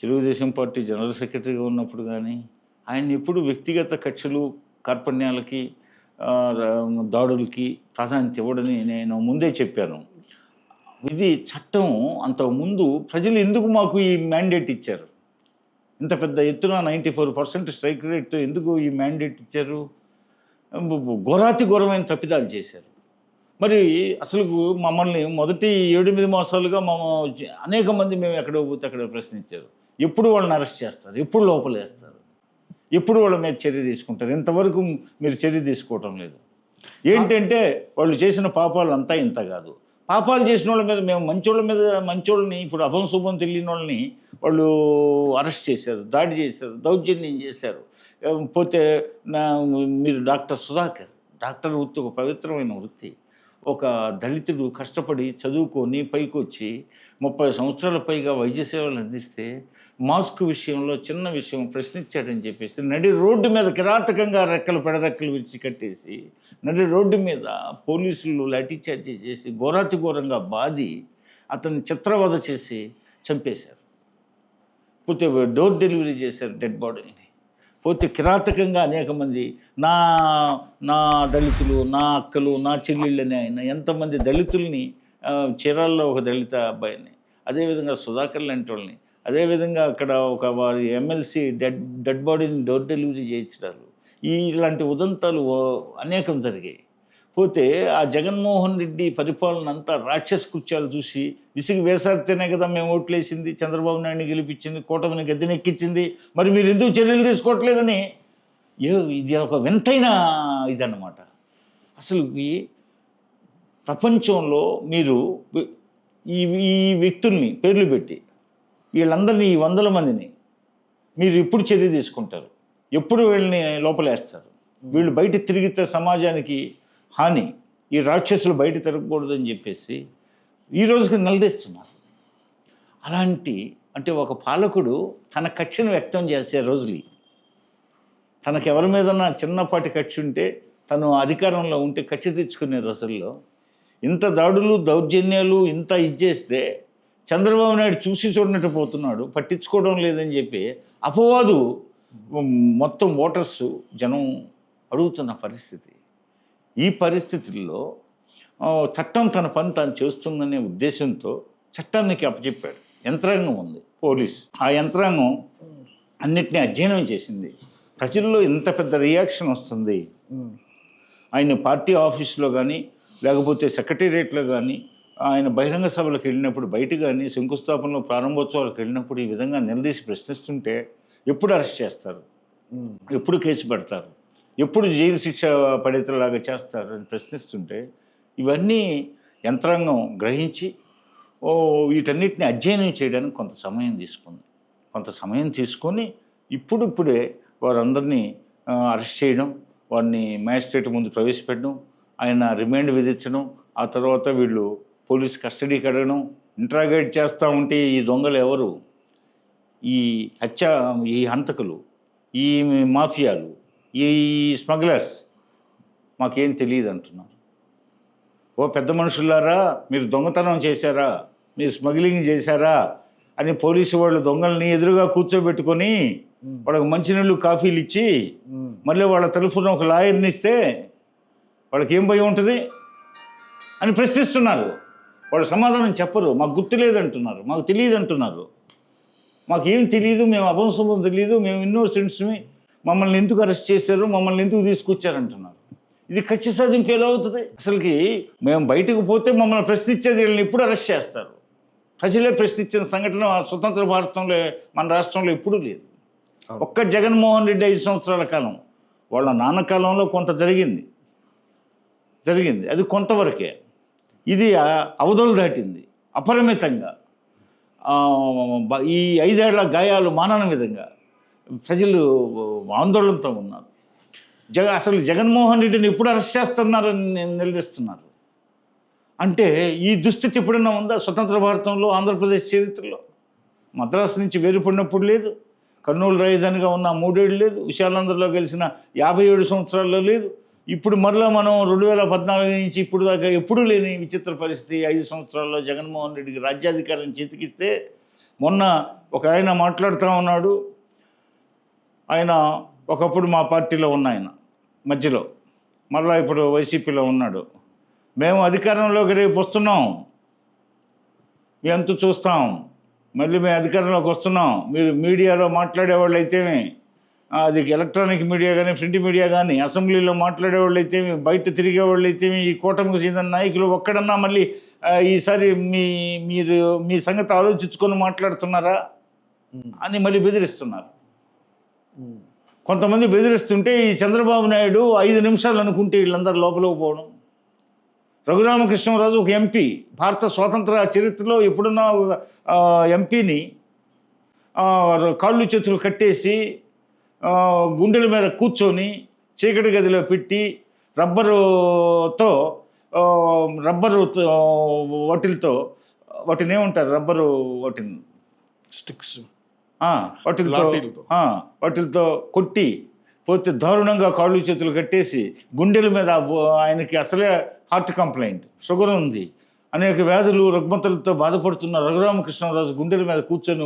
తెలుగుదేశం పార్టీ జనరల్ సెక్రటరీగా ఉన్నప్పుడు కానీ, ఆయన ఎప్పుడు వ్యక్తిగత కక్షలు, కార్పణ్యాలకి, దాడులకి ప్రాధాన్యత ఇవ్వడని నేను ముందే చెప్పాను. ఇది చట్టం. అంతకుముందు ప్రజలు ఎందుకు మాకు ఈ మ్యాండేట్ ఇచ్చారు? ఇంత పెద్ద ఎత్తున 94% స్ట్రైక్ రేట్తో ఎందుకు ఈ మ్యాండేట్ ఇచ్చారు? ఘోరమైన తప్పిదాలు చేశారు. మరి అసలు మమ్మల్ని మొదటి 7-8 మాసాలుగా అనేక మంది మేము ఎక్కడో పోతే అక్కడ ప్రశ్నించారు. ఎప్పుడు వాళ్ళని అరెస్ట్ చేస్తారు? ఎప్పుడు లోపలేస్తారు? ఎప్పుడు వాళ్ళ మీద చర్య తీసుకుంటారు? ఇంతవరకు మీరు చర్య తీసుకోవటం లేదు. ఏంటంటే వాళ్ళు చేసిన పాపాలు అంతా ఇంత కాదు. పాపాలు చేసిన వాళ్ళ మీద మేము మంచోళ్ళని ఇప్పుడు అభంశుభం తెలియని వాళ్ళని వాళ్ళు అరెస్ట్ చేశారు, దాడి చేశారు, దౌర్జన్యం చేశారు. పోతే మీరు డాక్టర్ సుధాకర్, డాక్టర్ వృత్తి ఒక పవిత్రమైన వృత్తి. ఒక దళితుడు కష్టపడి చదువుకొని పైకి వచ్చి 30 సంవత్సరాల పైగా వైద్య సేవలు అందిస్తే మాస్క్ విషయంలో చిన్న విషయం ప్రశ్నించాడని చెప్పేసి నడి రోడ్డు మీద కిరాతకంగా పెడరెక్కలు విరిచి కట్టేసి నడి రోడ్డు మీద పోలీసులు లాఠీచార్జీ చేసి ఘోరంగా బాది అతన్ని చిత్రవధ చేసి చంపేశారు. పోతే డోర్ డెలివరీ చేశారు డెడ్ బాడీని. పోతే కిరాతకంగా అనేక మంది నా దళితులు, నా అక్కలు, నా చెల్లెళ్ళని ఆయన ఎంతమంది దళితుల్ని, చీరాల్లో ఒక దళిత అబ్బాయిని, అదేవిధంగా సుధాకర్ లాంటి వాళ్ళని, అదేవిధంగా అక్కడ ఒక వారి ఎమ్మెల్సీ డెడ్ బాడీని డోర్ డెలివరీ చేయించడాలు, ఇలాంటి ఉదంతాలు అనేకం జరిగాయి. పోతే ఆ జగన్మోహన్ రెడ్డి పరిపాలన అంతా రాక్షస కృత్యాలు చూసి విసిగి వేసాడితేనే కదా మేము ఓట్లేసింది, చంద్రబాబు నాయుడిని గెలిపించింది, కూటమిని గద్దెనెక్కించింది. మరి మీరు ఎందుకు చర్యలు తీసుకోవట్లేదని ఇది ఒక వింతైన ఇదన్నమాట. అసలు ఈ ప్రపంచంలో మీరు ఈ వ్యక్తుల్ని పేర్లు పెట్టి వీళ్ళందరినీ, ఈ 100 మందిని మీరు ఎప్పుడు చర్య తీసుకుంటారు? ఎప్పుడు వీళ్ళని లోపలేస్తారు? వీళ్ళు బయట తిరిగితే సమాజానికి హాని, ఈ రాక్షసులు బయట తిరగకూడదని చెప్పేసి ఈ రోజుకి నిలదీస్తున్నారు. అంటే ఒక పాలకుడు తన కక్షను వ్యక్తం చేసే రోజులు, తనకు ఎవరి మీదన్నా చిన్నపాటి కక్ష ఉంటే, తను అధికారంలో ఉంటే కక్ష తెచ్చుకునే రోజుల్లో ఇంత దాడులు, దౌర్జన్యాలు ఇంత ఇచ్చేస్తే చంద్రబాబు నాయుడు చూసి చూడనట్టు పోతున్నాడు, పట్టించుకోవడం లేదని చెప్పి అపవాదు మొత్తం ఓటర్స్ జనం అడుగుతున్న పరిస్థితి. ఈ పరిస్థితుల్లో చట్టం తన పని తాను చేస్తుందనే ఉద్దేశంతో చట్టానికి అప్పచెప్పాడు. యంత్రాంగం ఉంది, పోలీస్. ఆ యంత్రాంగం అన్నిటినీ అధ్యయనం చేసింది. ప్రజల్లో ఇంత పెద్ద రియాక్షన్ వస్తుంది, ఆయన పార్టీ ఆఫీస్లో కానీ లేకపోతే సెక్రటేరియట్లో కానీ ఆయన బహిరంగ సభలకు వెళ్ళినప్పుడు బయట కానీ శంకుస్థాపనలో ప్రారంభోత్సవాలకు వెళ్ళినప్పుడు ఈ విధంగా నిలదీసి ప్రశ్నిస్తుంటే ఎప్పుడు అరెస్ట్ చేస్తారు, ఎప్పుడు కేసు పెడతారు, ఎప్పుడు జైలు శిక్ష పడేతలాగా చేస్తారు అని ప్రశ్నిస్తుంటే ఇవన్నీ యంత్రాంగం గ్రహించి వీటన్నిటిని అధ్యయనం చేయడానికి కొంత సమయం తీసుకొని ఇప్పుడే వారందరినీ అరెస్ట్ చేయడం, వారిని మ్యాజిస్ట్రేట్ ముందు ప్రవేశపెట్టడం, ఆయన రిమాండ్ విధించడం, ఆ తర్వాత వీళ్ళు పోలీస్ కస్టడీకి అడగడం, ఇంట్రాగేట్ చేస్తూ ఉంటే ఈ దొంగలు ఎవరు, ఈ హంతకులు, ఈ మాఫియాలు, ఈ స్మగ్లర్స్ మాకేం తెలియదు అంటున్నారు. ఓ పెద్ద మనుషులారా, మీరు దొంగతనం చేశారా, మీరు స్మగ్లింగ్ చేశారా అని పోలీసు వాళ్ళు దొంగల్ని ఎదురుగా కూర్చోబెట్టుకొని వాళ్ళకి మంచినీళ్ళు కాఫీలు ఇచ్చి మళ్ళీ వాళ్ళ తరఫున ఒక లాయర్ని ఇస్తే వాళ్ళకి ఏం భయం ఉంటుంది అని ప్రశ్నిస్తున్నారు. వాళ్ళు సమాధానం చెప్పరు. మాకు గుర్తు లేదంటున్నారు, మాకు తెలియదు అంటున్నారు. మాకేం తెలియదు, మేము అభంశుభం తెలియదు, మేము ఇన్నోసెంట్స్మి, మమ్మల్ని ఎందుకు అరెస్ట్ చేశారు, మమ్మల్ని ఎందుకు తీసుకొచ్చారంటున్నారు. ఇది కక్ష సాధింపు ఎలా అవుతుంది? అసలుకి మేము బయటకు పోతే మమ్మల్ని ప్రశ్నించేది వీళ్ళని ఎప్పుడు అరెస్ట్ చేస్తారు? ప్రజలే ప్రశ్నించిన సంఘటన స్వతంత్ర భారతంలో మన రాష్ట్రంలో ఎప్పుడూ లేదు. ఒక్క జగన్మోహన్ రెడ్డి 5 సంవత్సరాల కాలం, వాళ్ళ నాన్న కాలంలో కొంత జరిగింది, అది కొంతవరకే. ఇది అవధులు దాటింది అపరిమితంగా. ఈ 5 ఏళ్ల గాయాలు మానని విధంగా ప్రజలు ఆందోళనతో ఉన్నారు. అసలు జగన్మోహన్ రెడ్డిని ఎప్పుడు అరెస్ట్ చేస్తున్నారని నిలదీస్తున్నారు. అంటే ఈ దుస్థితి ఎప్పుడన్నా ఉందా స్వతంత్ర భారతంలో, ఆంధ్రప్రదేశ్ చరిత్రలో? మద్రాసు నుంచి వేరుపడినప్పుడు లేదు, కర్నూలు రాజధానిగా ఉన్న 3 ఏళ్ళు లేదు, విశాలాంధ్రలో గెలిచిన 57 సంవత్సరాల్లో లేదు. ఇప్పుడు మరలా మనం 2014 నుంచి ఇప్పుడు దాకా ఎప్పుడూ లేని విచిత్ర పరిస్థితి 5 సంవత్సరాల్లో జగన్మోహన్ రెడ్డికి రాజ్యాధికారం చేతికిస్తే, మొన్న ఒక ఆయన మాట్లాడుతూ ఉన్నాడు. ఆయన ఒకప్పుడు మా పార్టీలో ఉన్న ఆయన, మధ్యలో మళ్ళీ ఇప్పుడు వైసీపీలో ఉన్నాడు. మేము అధికారంలోకి రేపు వస్తున్నాం, మీ అంతు చూస్తాం, మళ్ళీ మేము అధికారంలోకి వస్తున్నాం. మీరు మీడియాలో మాట్లాడేవాళ్ళు అయితేనే, అది ఎలక్ట్రానిక్ మీడియా కానీ ప్రింట్ మీడియా కానీ, అసెంబ్లీలో మాట్లాడేవాళ్ళు అయితేమి, బయట తిరిగేవాళ్ళు అయితేమి, ఈ కూటమికి చెందిన నాయకులు ఒక్కడన్నా మళ్ళీ ఈసారి మీరు మీ సంగతి ఆలోచించుకొని మాట్లాడుతున్నారా అని మళ్ళీ బెదిరిస్తున్నారు. కొంతమంది బెదిరిస్తుంటే ఈ చంద్రబాబు నాయుడు 5 నిమిషాలు అనుకుంటే వీళ్ళందరూ లోపలికి పోవడం. రఘురామకృష్ణరాజు ఒక ఎంపీ, భారత స్వాతంత్ర చరిత్రలో ఎప్పుడున్నా ఎంపీని కాళ్ళు చేతులు కట్టేసి గుండెల మీద కూర్చొని చీకటి గదిలో పెట్టి రబ్బరు వాటిని ఏమంటారు, రబ్బరు వాటిని స్టిక్స్, వాటితో కొట్టి పోతే దారుణంగా కాళ్ళు చేతులు కట్టేసి గుండెల మీద, ఆయనకి అసలే హార్ట్ కంప్లైంట్, షుగర్ ఉంది, అనేక వ్యాధులు రుగ్మతలతో బాధపడుతున్న రఘురామకృష్ణరాజు గుండెల మీద కూర్చొని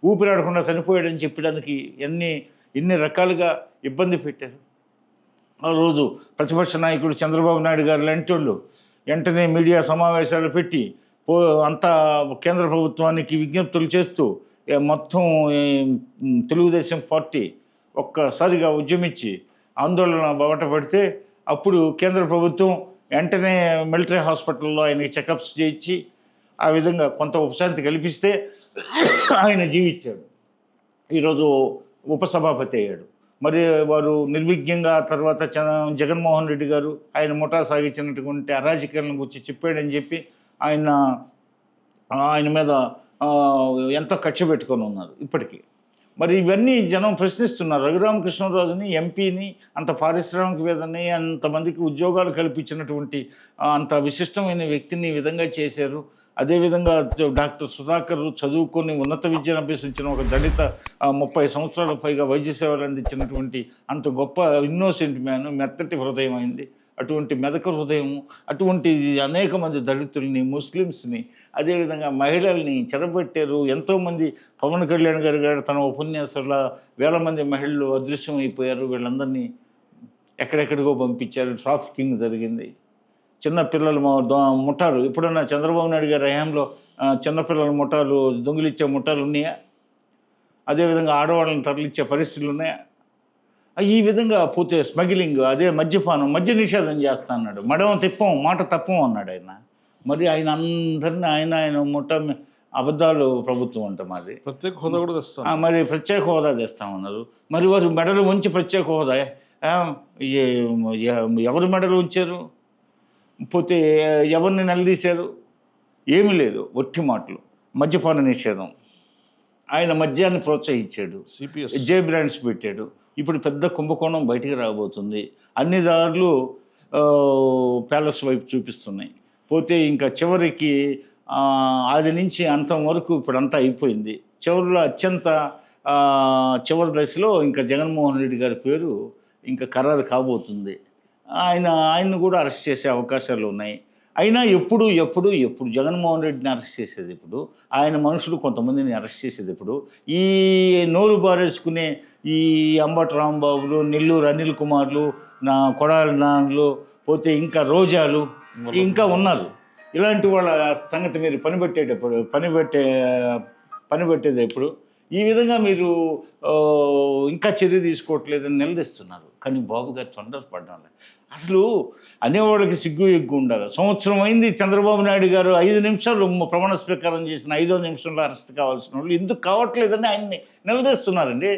ఊపిరాడకుండా చనిపోయాడని చెప్పడానికి ఎన్ని రకాలుగా ఇబ్బంది పెట్టారు. ఆ రోజు ప్రతిపక్ష నాయకుడు చంద్రబాబు నాయుడు గారు లాంటి వాళ్ళు వెంటనే మీడియా సమావేశాలు పెట్టి అంతా కేంద్ర ప్రభుత్వానికి విజ్ఞప్తులు చేస్తూ మొత్తం తెలుగుదేశం పార్టీ ఒక్కసారిగా ఉద్యమించి ఆందోళన బాట పడితే, అప్పుడు కేంద్ర ప్రభుత్వం వెంటనే మిలిటరీ హాస్పిటల్లో ఆయనకి చెకప్స్ చేయించి ఆ విధంగా కొంత ఉపశాంతి కల్పిస్తే ఆయన జీవించాడు. ఈరోజు ఉపసభాపతి అయ్యాడు. మరి వారు నిర్విఘ్నంగా తర్వాత జగన్మోహన్ రెడ్డి గారు ఆయన ముఠా సాగించినటువంటి అరాజకీయాలను గురించి చెప్పాడని చెప్పి ఆయన మీద ఎంతో కక్ష పెట్టుకొని ఉన్నారు ఇప్పటికీ. మరి ఇవన్నీ జనం ప్రశ్నిస్తున్నారు. రఘురామకృష్ణరాజుని ఎంపీని, అంత పారిశ్రామికవేత్తని, అంతమందికి ఉద్యోగాలు కల్పించినటువంటి అంత విశిష్టమైన వ్యక్తిని ఈ విధంగా చేశారు. అదేవిధంగా డాక్టర్ సుధాకర్ చదువుకొని ఉన్నత విద్యను అభ్యసించిన ఒక దళిత 30 సంవత్సరాల పైగా వైద్య సేవలు అందించినటువంటి అంత గొప్ప ఇన్నోసెంట్ మ్యాన్, మెత్తటి హృదయం అయింది. అటువంటి మెదక హృదయం, అటువంటి అనేక మంది దళితుల్ని, ముస్లిమ్స్ని, అదేవిధంగా మహిళల్ని చెరబెట్టారు. ఎంతోమంది పవన్ కళ్యాణ్ గారు తన ఉపన్యాసంలో 1000 మంది మహిళలు అదృశ్యం అయిపోయారు. వీళ్ళందరినీ ఎక్కడెక్కడికో పంపించారు. ట్రాఫికింగ్ జరిగింది. చిన్నపిల్లలు ముఠాలు ఎప్పుడన్నా చంద్రబాబు నాయుడు గారి హయాంలో చిన్నపిల్లల ముఠాలు దొంగిలిచ్చే ముఠాలు ఉన్నాయా? అదేవిధంగా ఆడవాళ్ళని తరలిచ్చే పరిస్థితులు ఉన్నాయా? ఈ విధంగా పోతే స్మగ్లింగ్, అదే మద్యపానం, మద్య నిషేధం చేస్తా అన్నాడు. మడమ తిప్పం మాట తప్పం అన్నాడు ఆయన. మరి ఆయన అందరినీ ఆయన ముఠ అబద్ధాలు ప్రభుత్వం అంట మాది. ప్రత్యేక హోదా కూడా తెస్తాం, మరి ప్రత్యేక హోదా తెస్తామన్నారు. మరి వారు మెడలు ఉంచి ప్రత్యేక హోదా ఎవరు మెడలు ఉంచారు? పోతే ఎవరిని నిలదీశారు? ఏమీ లేదు, ఒట్టి మాటలు. మద్యపాన నిషేధం, ఆయన మద్యాన్ని ప్రోత్సహించాడు, జే బ్రాండ్స్ పెట్టాడు. ఇప్పుడు పెద్ద కుంభకోణం బయటికి రాబోతుంది. అన్ని దారులు ప్యాలెస్ వైపు చూపిస్తున్నాయి. పోతే ఇంకా చివరికి అది నుంచి అంతం వరకు ఇప్పుడు అంతా అయిపోయింది. చివరిలో అత్యంత చివరి దశలో ఇంకా జగన్మోహన్ రెడ్డి గారి పేరు ఇంకా ఖరారు కాబోతుంది. ఆయన్ని కూడా అరెస్ట్ చేసే అవకాశాలు ఉన్నాయి. అయినా ఎప్పుడు జగన్మోహన్ రెడ్డిని అరెస్ట్ చేసేది ఇప్పుడు, ఆయన మనుషులు కొంతమందిని అరెస్ట్ చేసేది ఇప్పుడు, ఈ నోరు బారేసుకునే ఈ అంబటి రాంబాబులు, నెల్లూరు అనిల్ కుమార్లు, నా కొడాలి నాన్నలు, పోతే ఇంకా రోజాలు ఇంకా ఉన్నారు. ఇలాంటి వాళ్ళ సంగతి మీరు పనిపెట్టేది ఎప్పుడు? ఈ విధంగా మీరు ఇంకా చర్య తీసుకోవట్లేదని నిలదీస్తున్నారు. కానీ బాబు గారు తొందరపడ్డాలి. అసలు అనేవాళ్ళకి సిగ్గు ఎగ్గు ఉండాలి. సంవత్సరం అయింది చంద్రబాబు నాయుడు గారు 5 నిమిషాలు ప్రమాణ స్వీకారం చేసిన 5వ నిమిషంలో అరెస్ట్ కావాల్సిన వాళ్ళు ఎందుకు కావట్లేదని ఆయన్ని నిలదీస్తున్నారండి.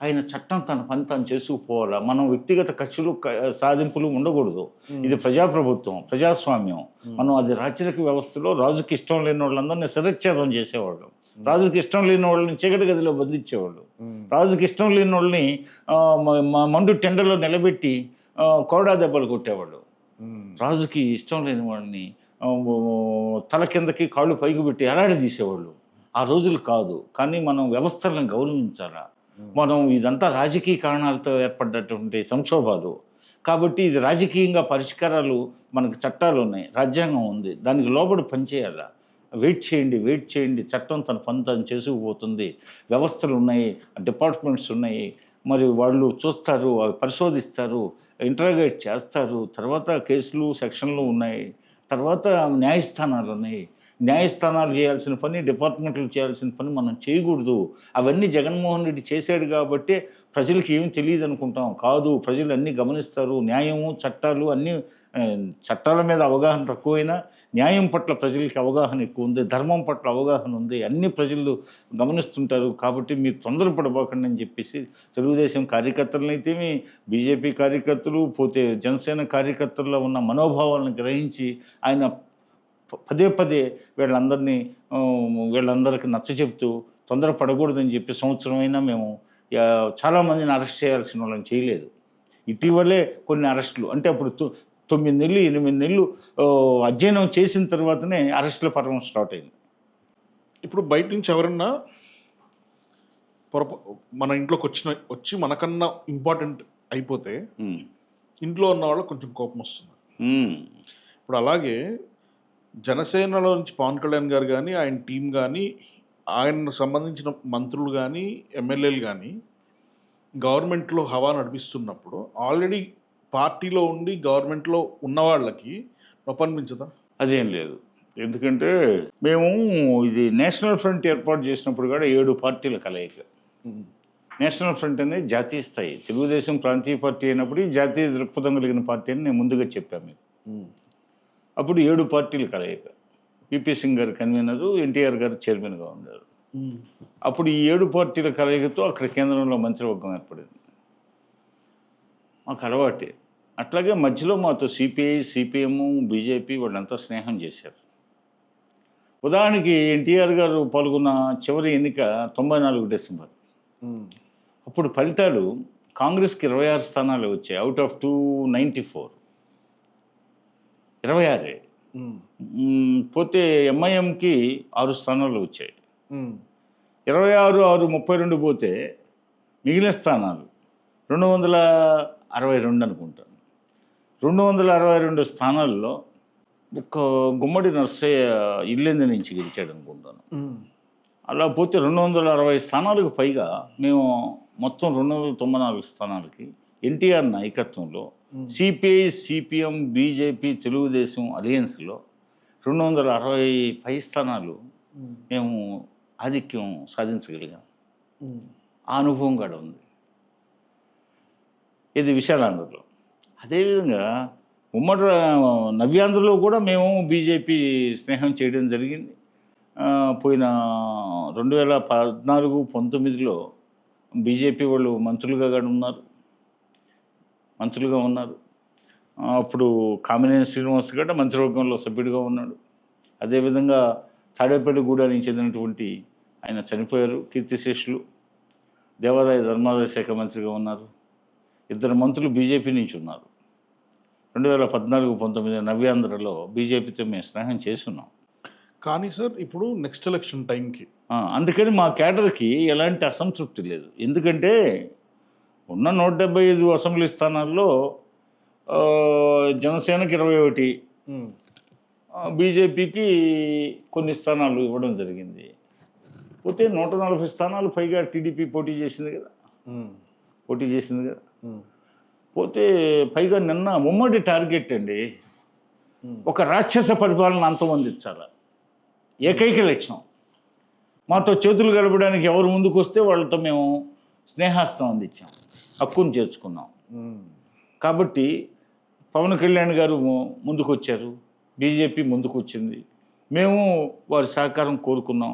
ఆయన చట్టం తన పని తాను చేసుకుపోవాలా. మనం వ్యక్తిగత కక్షలు సాధింపులు ఉండకూడదు. ఇది ప్రజాప్రభుత్వం, ప్రజాస్వామ్యం. మనం అది రాచరిక వ్యవస్థలో రాజుకి ఇష్టం లేని వాళ్ళందరినీ శిరచ్ఛేదం చేసేవాళ్ళు, రాజుకి ఇష్టం లేని వాళ్ళని చీకటి గదిలో బంధించేవాళ్ళు, రాజుకి ఇష్టం లేని వాళ్ళని మండు టెండలో నిలబెట్టి కోడా దెబ్బలు కొట్టేవాళ్ళు, రాజుకి ఇష్టం లేని వాళ్ళని తల కిందకి కాళ్ళు పైకి పెట్టి ఎలాడి తీసేవాళ్ళు. ఆ రోజులు కాదు. కానీ మనం వ్యవస్థలను గౌరవించాలా. మనం ఇదంతా రాజకీయ కారణాలతో ఏర్పడ్డటువంటి సంక్షోభాలు. కాబట్టి ఇది రాజకీయంగా పరిష్కారాలు, మనకు చట్టాలు ఉన్నాయి, రాజ్యాంగం ఉంది, దానికి లోబడి పనిచేయాలా. వెయిట్ చేయండి, చట్టం తన పని తను చేసుకుపోతుంది. వ్యవస్థలు ఉన్నాయి, డిపార్ట్మెంట్స్ ఉన్నాయి, మరి వాళ్ళు చూస్తారు, అవి పరిశోధిస్తారు, ఇంటరాగేట్ చేస్తారు. తర్వాత కేసులు, సెక్షన్లు ఉన్నాయి, తర్వాత న్యాయస్థానాలు ఉన్నాయి. న్యాయస్థానాలు చేయాల్సిన పని, డిపార్ట్మెంట్లు చేయాల్సిన పని మనం చేయకూడదు. అవన్నీ జగన్మోహన్ రెడ్డి చేశాడు కాబట్టి ప్రజలకు ఏమి తెలియదు అనుకుంటాం. కాదు, ప్రజలు అన్నీ గమనిస్తారు. న్యాయము, చట్టాలు అన్నీ, చట్టాల మీద అవగాహన తక్కువైనా న్యాయం పట్ల ప్రజలకి అవగాహన ఎక్కువ ఉంది, ధర్మం పట్ల అవగాహన ఉంది, అన్ని ప్రజలు గమనిస్తుంటారు. కాబట్టి మీరు తొందరపడబోకండి అని చెప్పేసి తెలుగుదేశం కార్యకర్తలనైతేమి, బీజేపీ కార్యకర్తలు, పోతే జనసేన కార్యకర్తల్లో ఉన్న మనోభావాలను గ్రహించి ఆయన పదే వీళ్ళందరికీ నచ్చ చెప్తూ తొందరపడకూడదని చెప్పి సంవత్సరమైనా మేము చాలామందిని అరెస్ట్ చేయాల్సిన వాళ్ళని చేయలేదు. ఇటీవలే కొన్ని అరెస్టులు, అంటే అప్పుడు 9 నెలలు 8 నెలలు అధ్యయనం చేసిన తర్వాతనే అరెస్టుల పర్వం స్టార్ట్ అయింది. ఇప్పుడు బయట నుంచి ఎవరన్నా మన ఇంట్లోకి వచ్చి మనకన్నా ఇంపార్టెంట్ అయిపోతే ఇంట్లో ఉన్న వాళ్ళకి కొంచెం కోపం వస్తుంది. ఇప్పుడు అలాగే జనసేనలో నుంచి పవన్ కళ్యాణ్ గారు కానీ, ఆయన టీం కానీ, ఆయనకు సంబంధించిన మంత్రులు కానీ, ఎమ్మెల్యేలు కానీ గవర్నమెంట్లో హవా నడిపిస్తున్నప్పుడు ఆల్రెడీ పార్టీలో ఉండి గవర్నమెంట్లో ఉన్న వాళ్ళకి నొప్పనిపించదా? అదేం లేదు. ఎందుకంటే మేము ఇది నేషనల్ ఫ్రంట్ ఏర్పాటు చేసినప్పుడు కూడా 7 పార్టీల కలయిక. నేషనల్ ఫ్రంట్ అనేది జాతీయ స్థాయి, తెలుగుదేశం ప్రాంతీయ పార్టీ అయినప్పుడు జాతీయ దృక్పథం కలిగిన పార్టీ అని నేను ముందుగా చెప్పాను. అప్పుడు 7 పార్టీల కలయిక. పిపి సింగ్ గారు కన్వీనరు, ఎన్టీఆర్ గారు చైర్మన్గా ఉన్నారు. అప్పుడు ఈ 7 పార్టీల కలయికతో అక్కడ కేంద్రంలో మంత్రివర్గం ఏర్పడింది. మాకు అలవాటే. అట్లాగే మధ్యలో మాతో సిపిఐ, సిపిఎం, బీజేపీ వాళ్ళంతా స్నేహం చేశారు. ఉదాహరణకి ఎన్టీఆర్ గారు పాల్గొన్న చివరి ఎన్నిక 94 డిసెంబర్. అప్పుడు ఫలితాలు కాంగ్రెస్కి 26 స్థానాలు వచ్చాయి. Out of 294 26. పోతే ఎంఐఎంకి 6 స్థానాలు వచ్చాయి. 26, 6, 32 పోతే మిగిలిన స్థానాలు 262 అనుకుంటాను. 262 స్థానాల్లో ఒక గుమ్మడి నర్సయ్య ఇల్లెందు నుంచి గెలిచాడు అనుకుంటాను. అలా పోతే 260 స్థానాలకు పైగా మేము మొత్తం 294 స్థానాలకి ఎన్టీఆర్ నాయకత్వంలో సిపిఐ, సిపిఎం, బీజేపీ, తెలుగుదేశం అలయన్స్లో 265 స్థానాలు మేము ఆధిక్యం సాధించగలిగాం. ఆ అనుభవం కూడా ఉంది ఇది విశాలాంధ్రలో. అదేవిధంగా ఉమ్మడి నవ్యాంధ్రలో కూడా మేము బీజేపీ స్నేహం చేయడం జరిగింది. పోయిన 2014-19లో బీజేపీ వాళ్ళు మంత్రులుగా ఉన్నారు. అప్పుడు కామినేని శ్రీనివాస్ గడ్డ మంత్రివర్గంలో సభ్యుడిగా ఉన్నాడు. అదేవిధంగా తాడేపల్లిగూడానికి చెందినటువంటి ఆయన చనిపోయారు, కీర్తిశేషులు. దేవాదాయ ధర్మాదాయ శాఖ మంత్రిగా ఉన్నారు. 2 మంత్రులు బీజేపీ నుంచి ఉన్నారు. 2014-19 నవ్యాంధ్రలో బీజేపీతో మేము స్నేహం చేస్తున్నాం. కానీ సార్ ఇప్పుడు నెక్స్ట్ ఎలక్షన్ టైంకి అందుకని మా కేడర్కి ఎలాంటి అసంతృప్తి లేదు. ఎందుకంటే ఉన్న 175 అసెంబ్లీ స్థానాల్లో జనసేనకి 21, బీజేపీకి కొన్ని స్థానాలు ఇవ్వడం జరిగింది. పోతే 140 స్థానాలు పైగా టీడీపీ పోటీ చేసింది కదా. పోతే పైగా నిన్న ఉమ్మడి టార్గెట్ అండి, ఒక రాక్షస పరిపాలన అంతమొందించాల. ఏకైక లక్ష్యం. మాతో చేతులు కలపడానికి ఎవరు ముందుకు వస్తే వాళ్ళతో మేము స్నేహాస్తం అందించాం, హక్కును చేర్చుకున్నాం. కాబట్టి పవన్ కళ్యాణ్ గారు ముందుకు వచ్చారు, బీజేపీ ముందుకు వచ్చింది, మేము వారి సహకారం కోరుకున్నాం.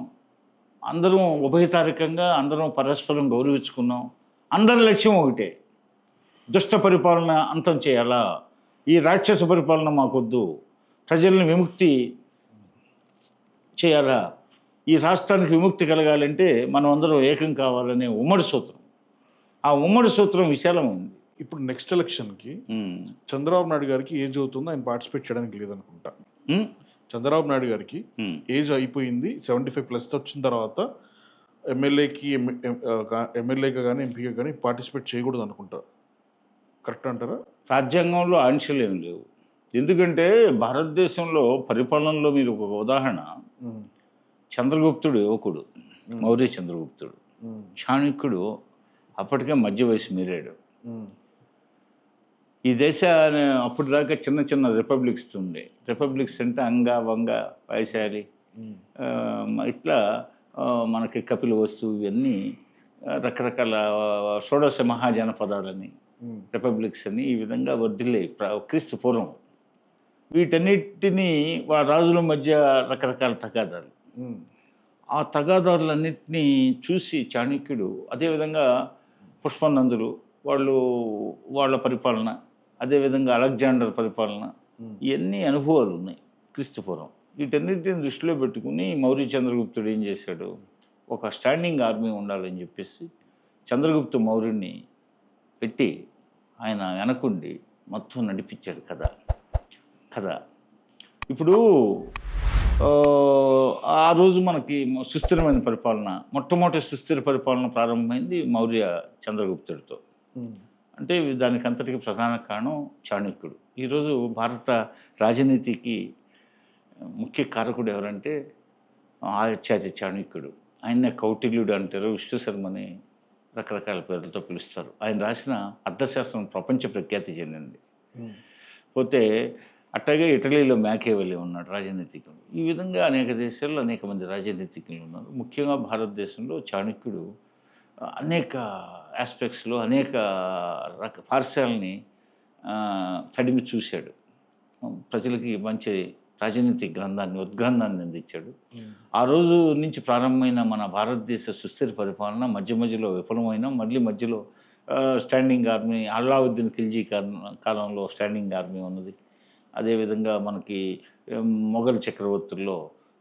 అందరం ఉభయతారకంగా అందరం పరస్పరం గౌరవించుకున్నాం. అందరి లక్ష్యం ఒకటే, దుష్ట పరిపాలన అంతం చేయాలా, ఈ రాక్షస పరిపాలన మాకొద్దు, ప్రజల్ని విముక్తి చేయాలా, ఈ రాష్ట్రానికి విముక్తి కలగాలంటే మనం అందరం ఏకం కావాలనే ఉమ్మడి సూత్రం. ఆ ఉమ్మడి సూత్రం విశాలమైంది. ఇప్పుడు నెక్స్ట్ ఎలక్షన్కి చంద్రబాబు నాయుడు గారికి ఏజ్ అవుతుందో ఆయన పార్టిసిపేట్ చేయడానికి లేదనుకుంటా. చంద్రబాబు నాయుడు గారికి ఏజ్ అయిపోయింది, 75+ వచ్చిన తర్వాత ఎమ్మెల్యేగా కానీ ఎంపీగా కానీ పార్టిసిపేట్ చేయకూడదు అనుకుంటా. కరెక్ట్ అంటారా? రాజ్యాంగంలో ఆంక్షలు ఏం లేవు. ఎందుకంటే భారతదేశంలో పరిపాలనలో మీరు ఒక ఉదాహరణ, చంద్రగుప్తుడు యువకుడు, మౌర్య చంద్రగుప్తుడు, చాణక్యుడు అప్పటికే మధ్య వయసు మీరాడు. ఈ దేశాన్ని అప్పటిదాకా చిన్న చిన్న రిపబ్లిక్స్ ఉండే. రిపబ్లిక్స్ అంటే అంగ, వంగ, వైశాలి, ఇట్లా మనకి కపిల వస్తు, ఇవన్నీ రకరకాల షోడశ మహాజనపదాలని, రిపబ్లిక్స్ అని ఈ విధంగా వర్ధిల్లాయి క్రీస్తు పూర్వం. వీటన్నిటినీ రాజుల మధ్య రకరకాల తగాదాలు, ఆ తగాదారులన్నింటినీ చూసి చాణక్యుడు, అదేవిధంగా పుష్పనందులు వాళ్ళ పరిపాలన, అదేవిధంగా అలెగ్జాండర్ పరిపాలన, ఇవన్నీ అనుభవాలు ఉన్నాయి క్రీస్తుపూర్వం. వీటన్నిటిని దృష్టిలో పెట్టుకుని మౌర్య చంద్రగుప్తుడు ఏం చేశాడు, ఒక స్టాండింగ్ ఆర్మీ ఉండాలని చెప్పేసి చంద్రగుప్త మౌర్యుడిని పెట్టి ఆయన వెనకుండి మొత్తం నడిపించాడు కథ. ఇప్పుడు ఆ రోజు మనకి సుస్థిరమైన పరిపాలన, మొట్టమొదటి సుస్థిర పరిపాలన ప్రారంభమైంది మౌర్య చంద్రగుప్తుడితో. అంటే దానికి అంతటికి ప్రధాన కారణం చాణక్యుడు. ఈరోజు భారత రాజనీతికి ముఖ్య కారకుడు ఎవరంటే ఆచార్య చాణక్యుడు. ఆయన్నే కౌటిల్యుడు అంటారు, విష్ణు శర్మని రకరకాల పేర్లతో పిలుస్తారు. ఆయన రాసిన అర్థశాస్త్రం ప్రపంచ ప్రఖ్యాతి చెందింది. పోతే అట్లాగే ఇటలీలో మ్యాకియావెల్లి ఉన్నాడు రాజనీతిజ్ఞుడు. ఈ విధంగా అనేక దేశాల్లో అనేక మంది రాజనీతిజ్ఞులు ఉన్నారు. ముఖ్యంగా భారతదేశంలో చాణక్యుడు అనేక ఆస్పెక్ట్స్లో అనేక పార్శ్యాలని తడిమి చూశాడు. ప్రజలకి మంచి రాజనీతి ఉద్గ్రంథాన్ని అందించాడు. ఆ రోజు నుంచి ప్రారంభమైన మన భారతదేశ సుస్థిర పరిపాలన మధ్యలో విఫలమైన, మళ్ళీ మధ్యలో స్టాండింగ్ ఆర్మీ, అల్లావుద్దీన్ ఖిల్జీ కాలంలో స్టాండింగ్ ఆర్మీ ఉన్నది. అదేవిధంగా మనకి మొఘల్ చక్రవర్తుల్లో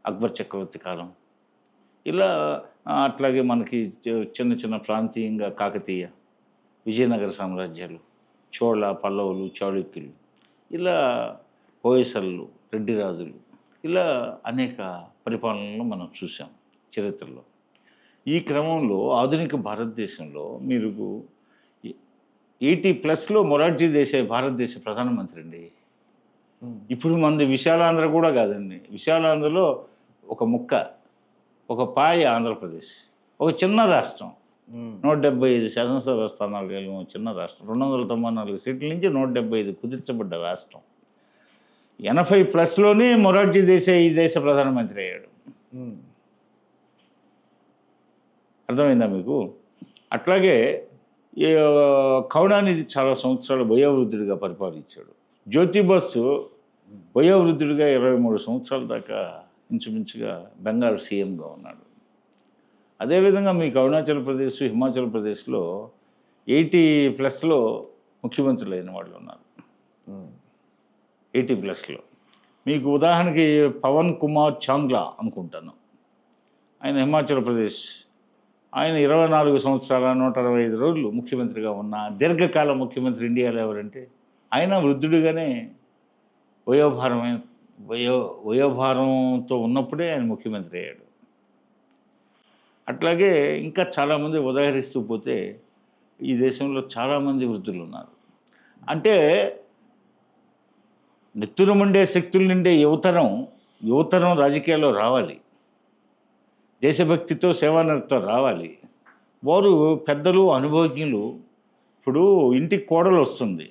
అక్బర్ చక్రవర్తి కాలం, ఇలా అట్లాగే మనకి చిన్న చిన్న ప్రాంతీయంగా కాకతీయ, విజయనగర సామ్రాజ్యాలు, చోళ, పల్లవులు, చాళుక్యులు, ఇలా హోయసళ్ళు, రెడ్డి రాజులు, ఇలా అనేక పరిపాలనలు మనం చూసాం చరిత్రలో. ఈ క్రమంలో ఆధునిక భారతదేశంలో మీరు 80+లో మొరార్జీ దేశాయ్ భారతదేశ ప్రధానమంత్రి అండి. ఇప్పుడు మనది విశాలాంధ్ర కూడా కాదండి. విశాలాంధ్రలో ఒక ముక్క, ఒక పాయ ఆంధ్రప్రదేశ్, ఒక చిన్న రాష్ట్రం. 175 శాసనసభ స్థానాలు కలిగిన చిన్న రాష్ట్రం, 294 సీట్ల నుంచి 175 కుదిర్చబడ్డ రాష్ట్రం. 80+లోనే మొరార్జీ దేశాయ్ ఈ దేశ ప్రధానమంత్రి అయ్యాడు. అర్థమైందా మీకు? అట్లాగే కరుణానిధి చాలా సంవత్సరాలు వయోవృద్ధుడిగా పరిపాలించాడు. జ్యోతిబసు వయోవృద్ధుడిగా 23 సంవత్సరాల దాకా ఇంచుమించుగా బెంగాల్ సీఎంగా ఉన్నాడు. అదేవిధంగా మీకు అరుణాచల్ ప్రదేశ్, హిమాచల్ ప్రదేశ్లో 80+లో ముఖ్యమంత్రులు అయిన వాళ్ళు ఉన్నారు. 80+లో మీకు ఉదాహరణకి పవన్ కుమార్ చాంగ్లా అనుకుంటాను, ఆయన హిమాచల్ ప్రదేశ్, ఆయన 24 సంవత్సరాల 165 రోజులు ముఖ్యమంత్రిగా ఉన్న దీర్ఘకాల ముఖ్యమంత్రి ఇండియాలో ఎవరంటే ఆయన వృద్ధుడిగానే వయోభారంతో ఉన్నప్పుడే ఆయన ముఖ్యమంత్రి అయ్యాడు. అట్లాగే ఇంకా చాలామంది ఉదాహరిస్తూ పోతే ఈ దేశంలో చాలామంది వృద్ధులు ఉన్నారు. అంటే నెత్తురుముండే శక్తుల నుండే యువతరం రాజకీయాల్లో రావాలి, దేశభక్తితో సేవానిరతో రావాలి. వారు పెద్దలు, అనుభవజ్ఞులు. ఇప్పుడు ఇంటికి కోడలు వస్తుంది,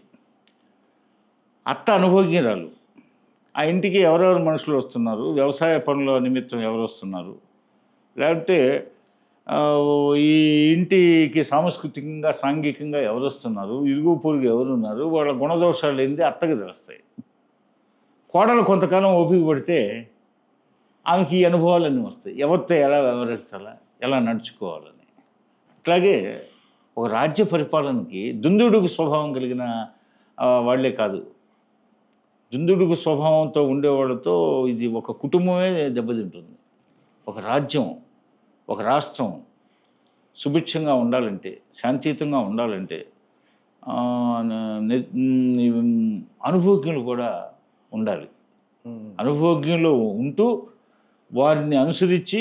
అత్త అనుభవజ్ఞురాలు. ఆ ఇంటికి ఎవరెవరు మనుషులు వస్తున్నారు, వ్యవసాయ పనుల నిమిత్తం ఎవరు వస్తున్నారు, లేకపోతే ఈ ఇంటికి సాంస్కృతికంగా, సాంఘికంగా ఎవరు వస్తున్నారు, ఇరుగు పొరుగు ఎవరున్నారు, వాళ్ళ గుణదోషాలు ఏంది అత్తకి తెలుస్తాయి. కోడలు కొంతకాలం ఓపిక పడితే ఆమెకి ఈ అనుభవాలన్నీ వస్తాయి, ఎవరితో ఎలా వ్యవహరించాలా, ఎలా నడుచుకోవాలని. అట్లాగే ఒక రాజ్య పరిపాలనకి దుందుడుకు స్వభావం కలిగిన వాళ్లే కాదు, దుందుడుకు స్వభావంతో ఉండేవాళ్ళతో ఇది ఒక కుటుంబమే దెబ్బతింటుంది. ఒక రాజ్యం, ఒక రాష్ట్రం సుభిక్షంగా ఉండాలంటే, శాంతియుతంగా ఉండాలంటే అనుభవజ్ఞులు కూడా ఉండాలి. అనుభవజ్ఞులు ఉంటూ వారిని అనుసరించి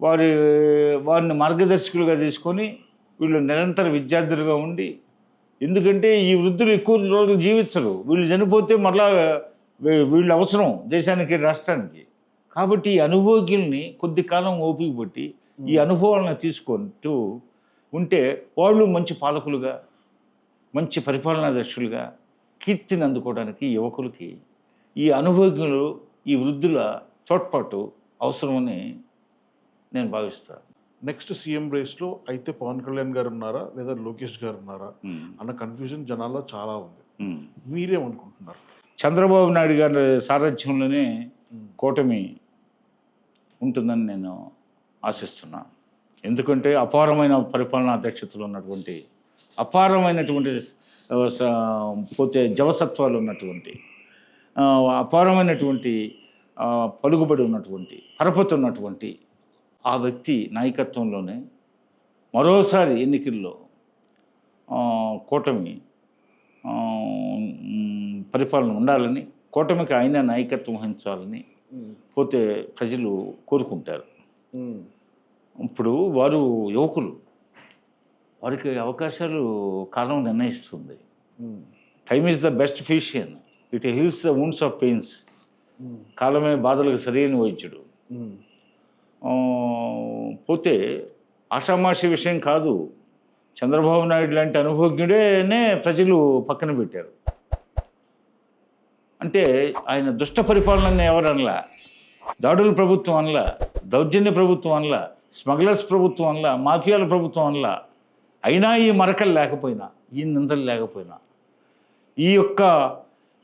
వారిని మార్గదర్శకులుగా తీసుకొని వీళ్ళు నిరంతర విద్యార్థులుగా ఉండి, ఎందుకంటే ఈ వృద్ధులు ఎక్కువ రోజులు జీవించరు, వీళ్ళు చనిపోతే మరలా వీళ్ళు అవసరం దేశానికి, రాష్ట్రానికి. కాబట్టి ఈ అనుభవజ్ఞుల్ని కొద్ది కాలం ఓపిక పట్టి ఈ అనుభవాలను తీసుకుంటూ ఉంటే వాళ్ళు మంచి పాలకులుగా, మంచి పరిపాలనా దర్శకులుగా కీర్తిని అందుకోవడానికి యువకులకి ఈ అనుభవజ్ఞులు, ఈ వృద్ధుల తోడ్పాటు అవసరమని నేను భావిస్తాను. నెక్స్ట్ సీఎం రేస్లో అయితే పవన్ కళ్యాణ్ గారు ఉన్నారా లేదా లోకేష్ గారు ఉన్నారా అన్న కన్ఫ్యూజన్ జనాల్లో చాలా ఉంది. మీరేమనుకుంటున్నారు? చంద్రబాబు నాయుడు గారి సారథ్యంలోనే కూటమి ఉంటుందని నేను ఆశిస్తున్నా. ఎందుకంటే అపారమైన పరిపాలనా అధ్యక్షతలు ఉన్నటువంటి, అపారమైనటువంటి పోతే జవసత్వాలు ఉన్నటువంటి, అపారమైనటువంటి పలుకుబడి ఉన్నటువంటి, పరపతి ఉన్నటువంటి ఆ వ్యక్తి నాయకత్వంలోనే మరోసారి ఎన్నికల్లో కూటమి పరిపాలన ఉండాలని, కూటమికి ఆయన నాయకత్వం వహించాలని పోతే ప్రజలు కోరుకుంటారు. ఇప్పుడు వారు యువకులు, వారికి అవకాశాలు కాలం నిర్ణయిస్తుంది. Time is the best physician, it heels the wounds of pains. కాలమే బాధలకు సరైన వైద్యుడు. పోతే ఆషామాషి విషయం కాదు, చంద్రబాబు నాయుడు లాంటి అనుభవజ్ఞుడేనే ప్రజలు పక్కన పెట్టారు. అంటే ఆయన దుష్ట పరిపాలన ఎవరనలా, దాడుల ప్రభుత్వం అనలా, దౌర్జన్య ప్రభుత్వం అనలా, స్మగ్లర్స్ ప్రభుత్వం అనలా, మాఫియాల ప్రభుత్వం అనలా. అయినా ఈ మరకలు లేకపోయినా, ఈ నిందలు లేకపోయినా,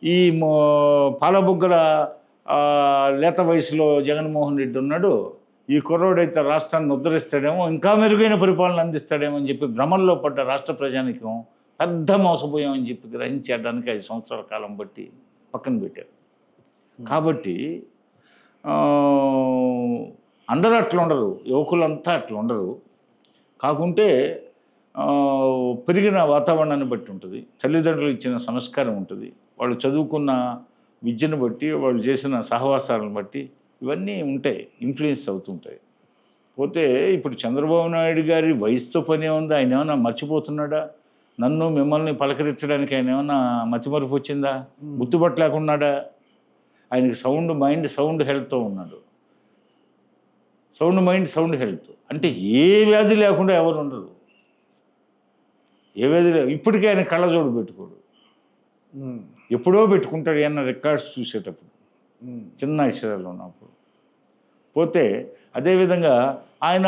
ఈ పాలబుగ్గల లేత వయసులో జగన్మోహన్ రెడ్డి ఉన్నాడు, ఈ కుర్రోడైతే రాష్ట్రాన్ని ఉద్ధరిస్తాడేమో, ఇంకా మెరుగైన పరిపాలన అందిస్తాడేమో అని చెప్పి భ్రమంలో పడ్డ రాష్ట్ర ప్రజానికం పెద్ద మోసపోయామని చెప్పి గ్రహించేయడానికి 5 సంవత్సరాల కాలం బట్టి పక్కన పెట్టారు. కాబట్టి అందరూ అట్లా ఉండరు, యువకులంతా అట్లా ఉండరు. కాకుంటే పెరిగిన వాతావరణాన్ని బట్టి ఉంటుంది, తల్లిదండ్రులు ఇచ్చిన సంస్కారం ఉంటుంది, వాళ్ళు చదువుకున్న విద్యను బట్టి, వాళ్ళు చేసిన సహవాసాలను బట్టి ఇవన్నీ ఉంటాయి, ఇన్ఫ్లుయెన్స్ అవుతుంటాయి. పోతే ఇప్పుడు చంద్రబాబు నాయుడు గారి వయసుతో పని ఏముంది? ఆయన ఏమన్నా మర్చిపోతున్నాడా? నన్ను మిమ్మల్ని పలకరించడానికి ఆయన ఏమన్నా మతిమరుపు వచ్చిందా? గుర్తుపట్టలేకున్నాడా? ఆయనకి మైండ్ సౌండ్ హెల్త్తో ఉన్నాడు. సౌండ్ మైండ్ సౌండ్ హెల్త్ అంటే ఏ వ్యాధి లేకుండా ఎవరు ఉండరు. ఏ వ్యాధి లేదు. ఇప్పటికీ ఆయన కళ్ళజోడు పెట్టుకోడు. ఎప్పుడో పెట్టుకుంటాడు ఏమన్నా రికార్డ్స్ చూసేటప్పుడు, చిన్న అక్షరాలు ఉన్నప్పుడు. పోతే అదేవిధంగా ఆయన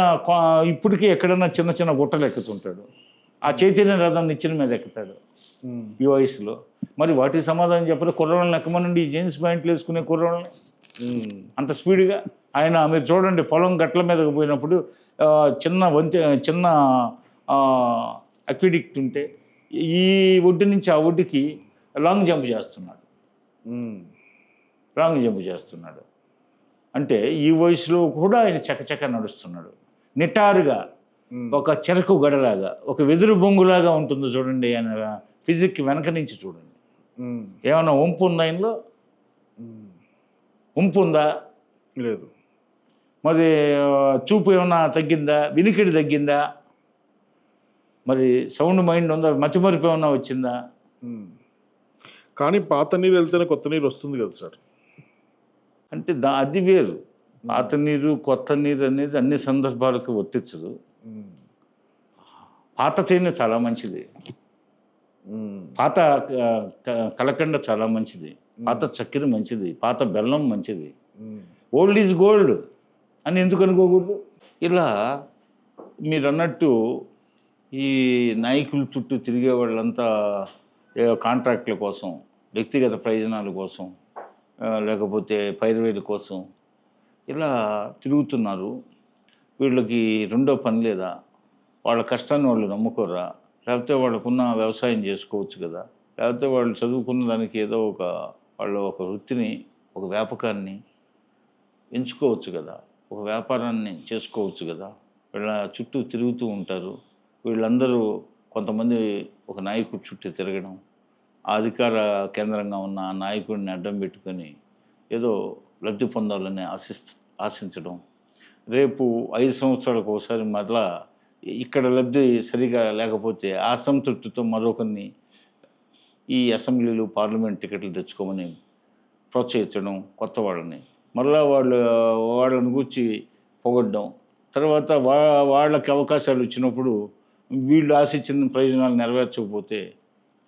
ఇప్పటికీ ఎక్కడన్నా చిన్న చిన్న గుట్టలు ఎక్కుతుంటాడు. ఆ చైతన్య రథం నిచ్చెన మీద ఎక్కుతాడు ఈ వయసులో. మరి వాటికి సమాధానం చెప్పలే. కుర్రోళ్ళని ఎక్కమనండి, ఈ జీన్స్ ప్యాంట్లు వేసుకునే కుర్రోళ్ళని అంత స్పీడ్గా. ఆయన మీరు చూడండి, పొలం గట్ల మీదకి పోయినప్పుడు చిన్న అక్విడిక్ట్ ఉంటే ఈ ఒడ్డు నుంచి ఆ ఒడ్డుకి లాంగ్ జంప్ చేస్తున్నాడు. అంటే ఈ వయసులో కూడా ఆయన చకచక నడుస్తున్నాడు. నిటారుగా ఒక చెరకు గడలాగా, ఒక వెదురు బొంగులాగా ఉంటుంది చూడండి ఆయన ఫిజిక్ వెనక నుంచి చూడండి. ఏమన్నా వంపు ఉందా ఆయనలో? వంపు ఉందా? లేదు. మరి చూపు ఏమన్నా తగ్గిందా? వినికిడి తగ్గిందా? మరి సౌండ్ మైండ్ ఉందా? మతిమరుపు ఏమన్నా వచ్చిందా? కానీ పాత నీరు వెళ్తేనే కొత్త నీరు వస్తుంది కదా సార్. అంటే అది వేరు. పాత నీరు కొత్త నీరు అనేది అన్ని సందర్భాలకు వర్తించదు. పాత తేనె చాలా మంచిది, పాత కలకండ చాలా మంచిది, పాత చక్కెర మంచిది, పాత బెల్లం మంచిది. ఓల్డ్ ఈజ్ గోల్డ్ అని ఎందుకు అనుకోకూడదు? ఇలా మీరు అన్నట్టు ఈ నాయకుల చుట్టూ తిరిగే వాళ్ళంతా కాంట్రాక్ట్ల కోసం, వ్యక్తిగత ప్రయోజనాల కోసం, లేకపోతే పైరవీల కోసం ఇలా తిరుగుతున్నారు. వీళ్ళకి రెండో పని లేదా? వాళ్ళ కష్టాన్ని వాళ్ళు నమ్ముకోరా? లేకపోతే వాళ్ళకున్న వ్యవసాయం చేసుకోవచ్చు కదా? లేకపోతే వాళ్ళు చదువుకున్న దానికి ఏదో వాళ్ళ ఒక వృత్తిని, ఒక వ్యాపకాన్ని ఎంచుకోవచ్చు కదా? ఒక వ్యాపారాన్ని చేసుకోవచ్చు కదా? వీళ్ళ చుట్టూ తిరుగుతూ ఉంటారు. వీళ్ళందరూ కొంతమంది ఒక నాయకుడి చుట్టూ తిరగడం, ఆ అధికార కేంద్రంగా ఉన్న ఆ నాయకుడిని అడ్డం పెట్టుకొని ఏదో లబ్ధి పొందాలని ఆశించడం. రేపు 5 సంవత్సరాలకు ఒకసారి మరలా ఇక్కడ లబ్ధి సరిగా లేకపోతే ఆ అసంతృప్తితో మరొకరిని ఈ అసెంబ్లీలు, పార్లమెంట్ టికెట్లు తెచ్చుకోమని ప్రోత్సహించడం, కొత్త వాళ్ళని మరలా వాళ్ళని గూర్చి పొగడ్డం. తర్వాత వాళ్ళకి అవకాశాలు ఇచ్చినప్పుడు వీళ్ళు ఆశించిన ప్రయోజనాలు నెరవేర్చకపోతే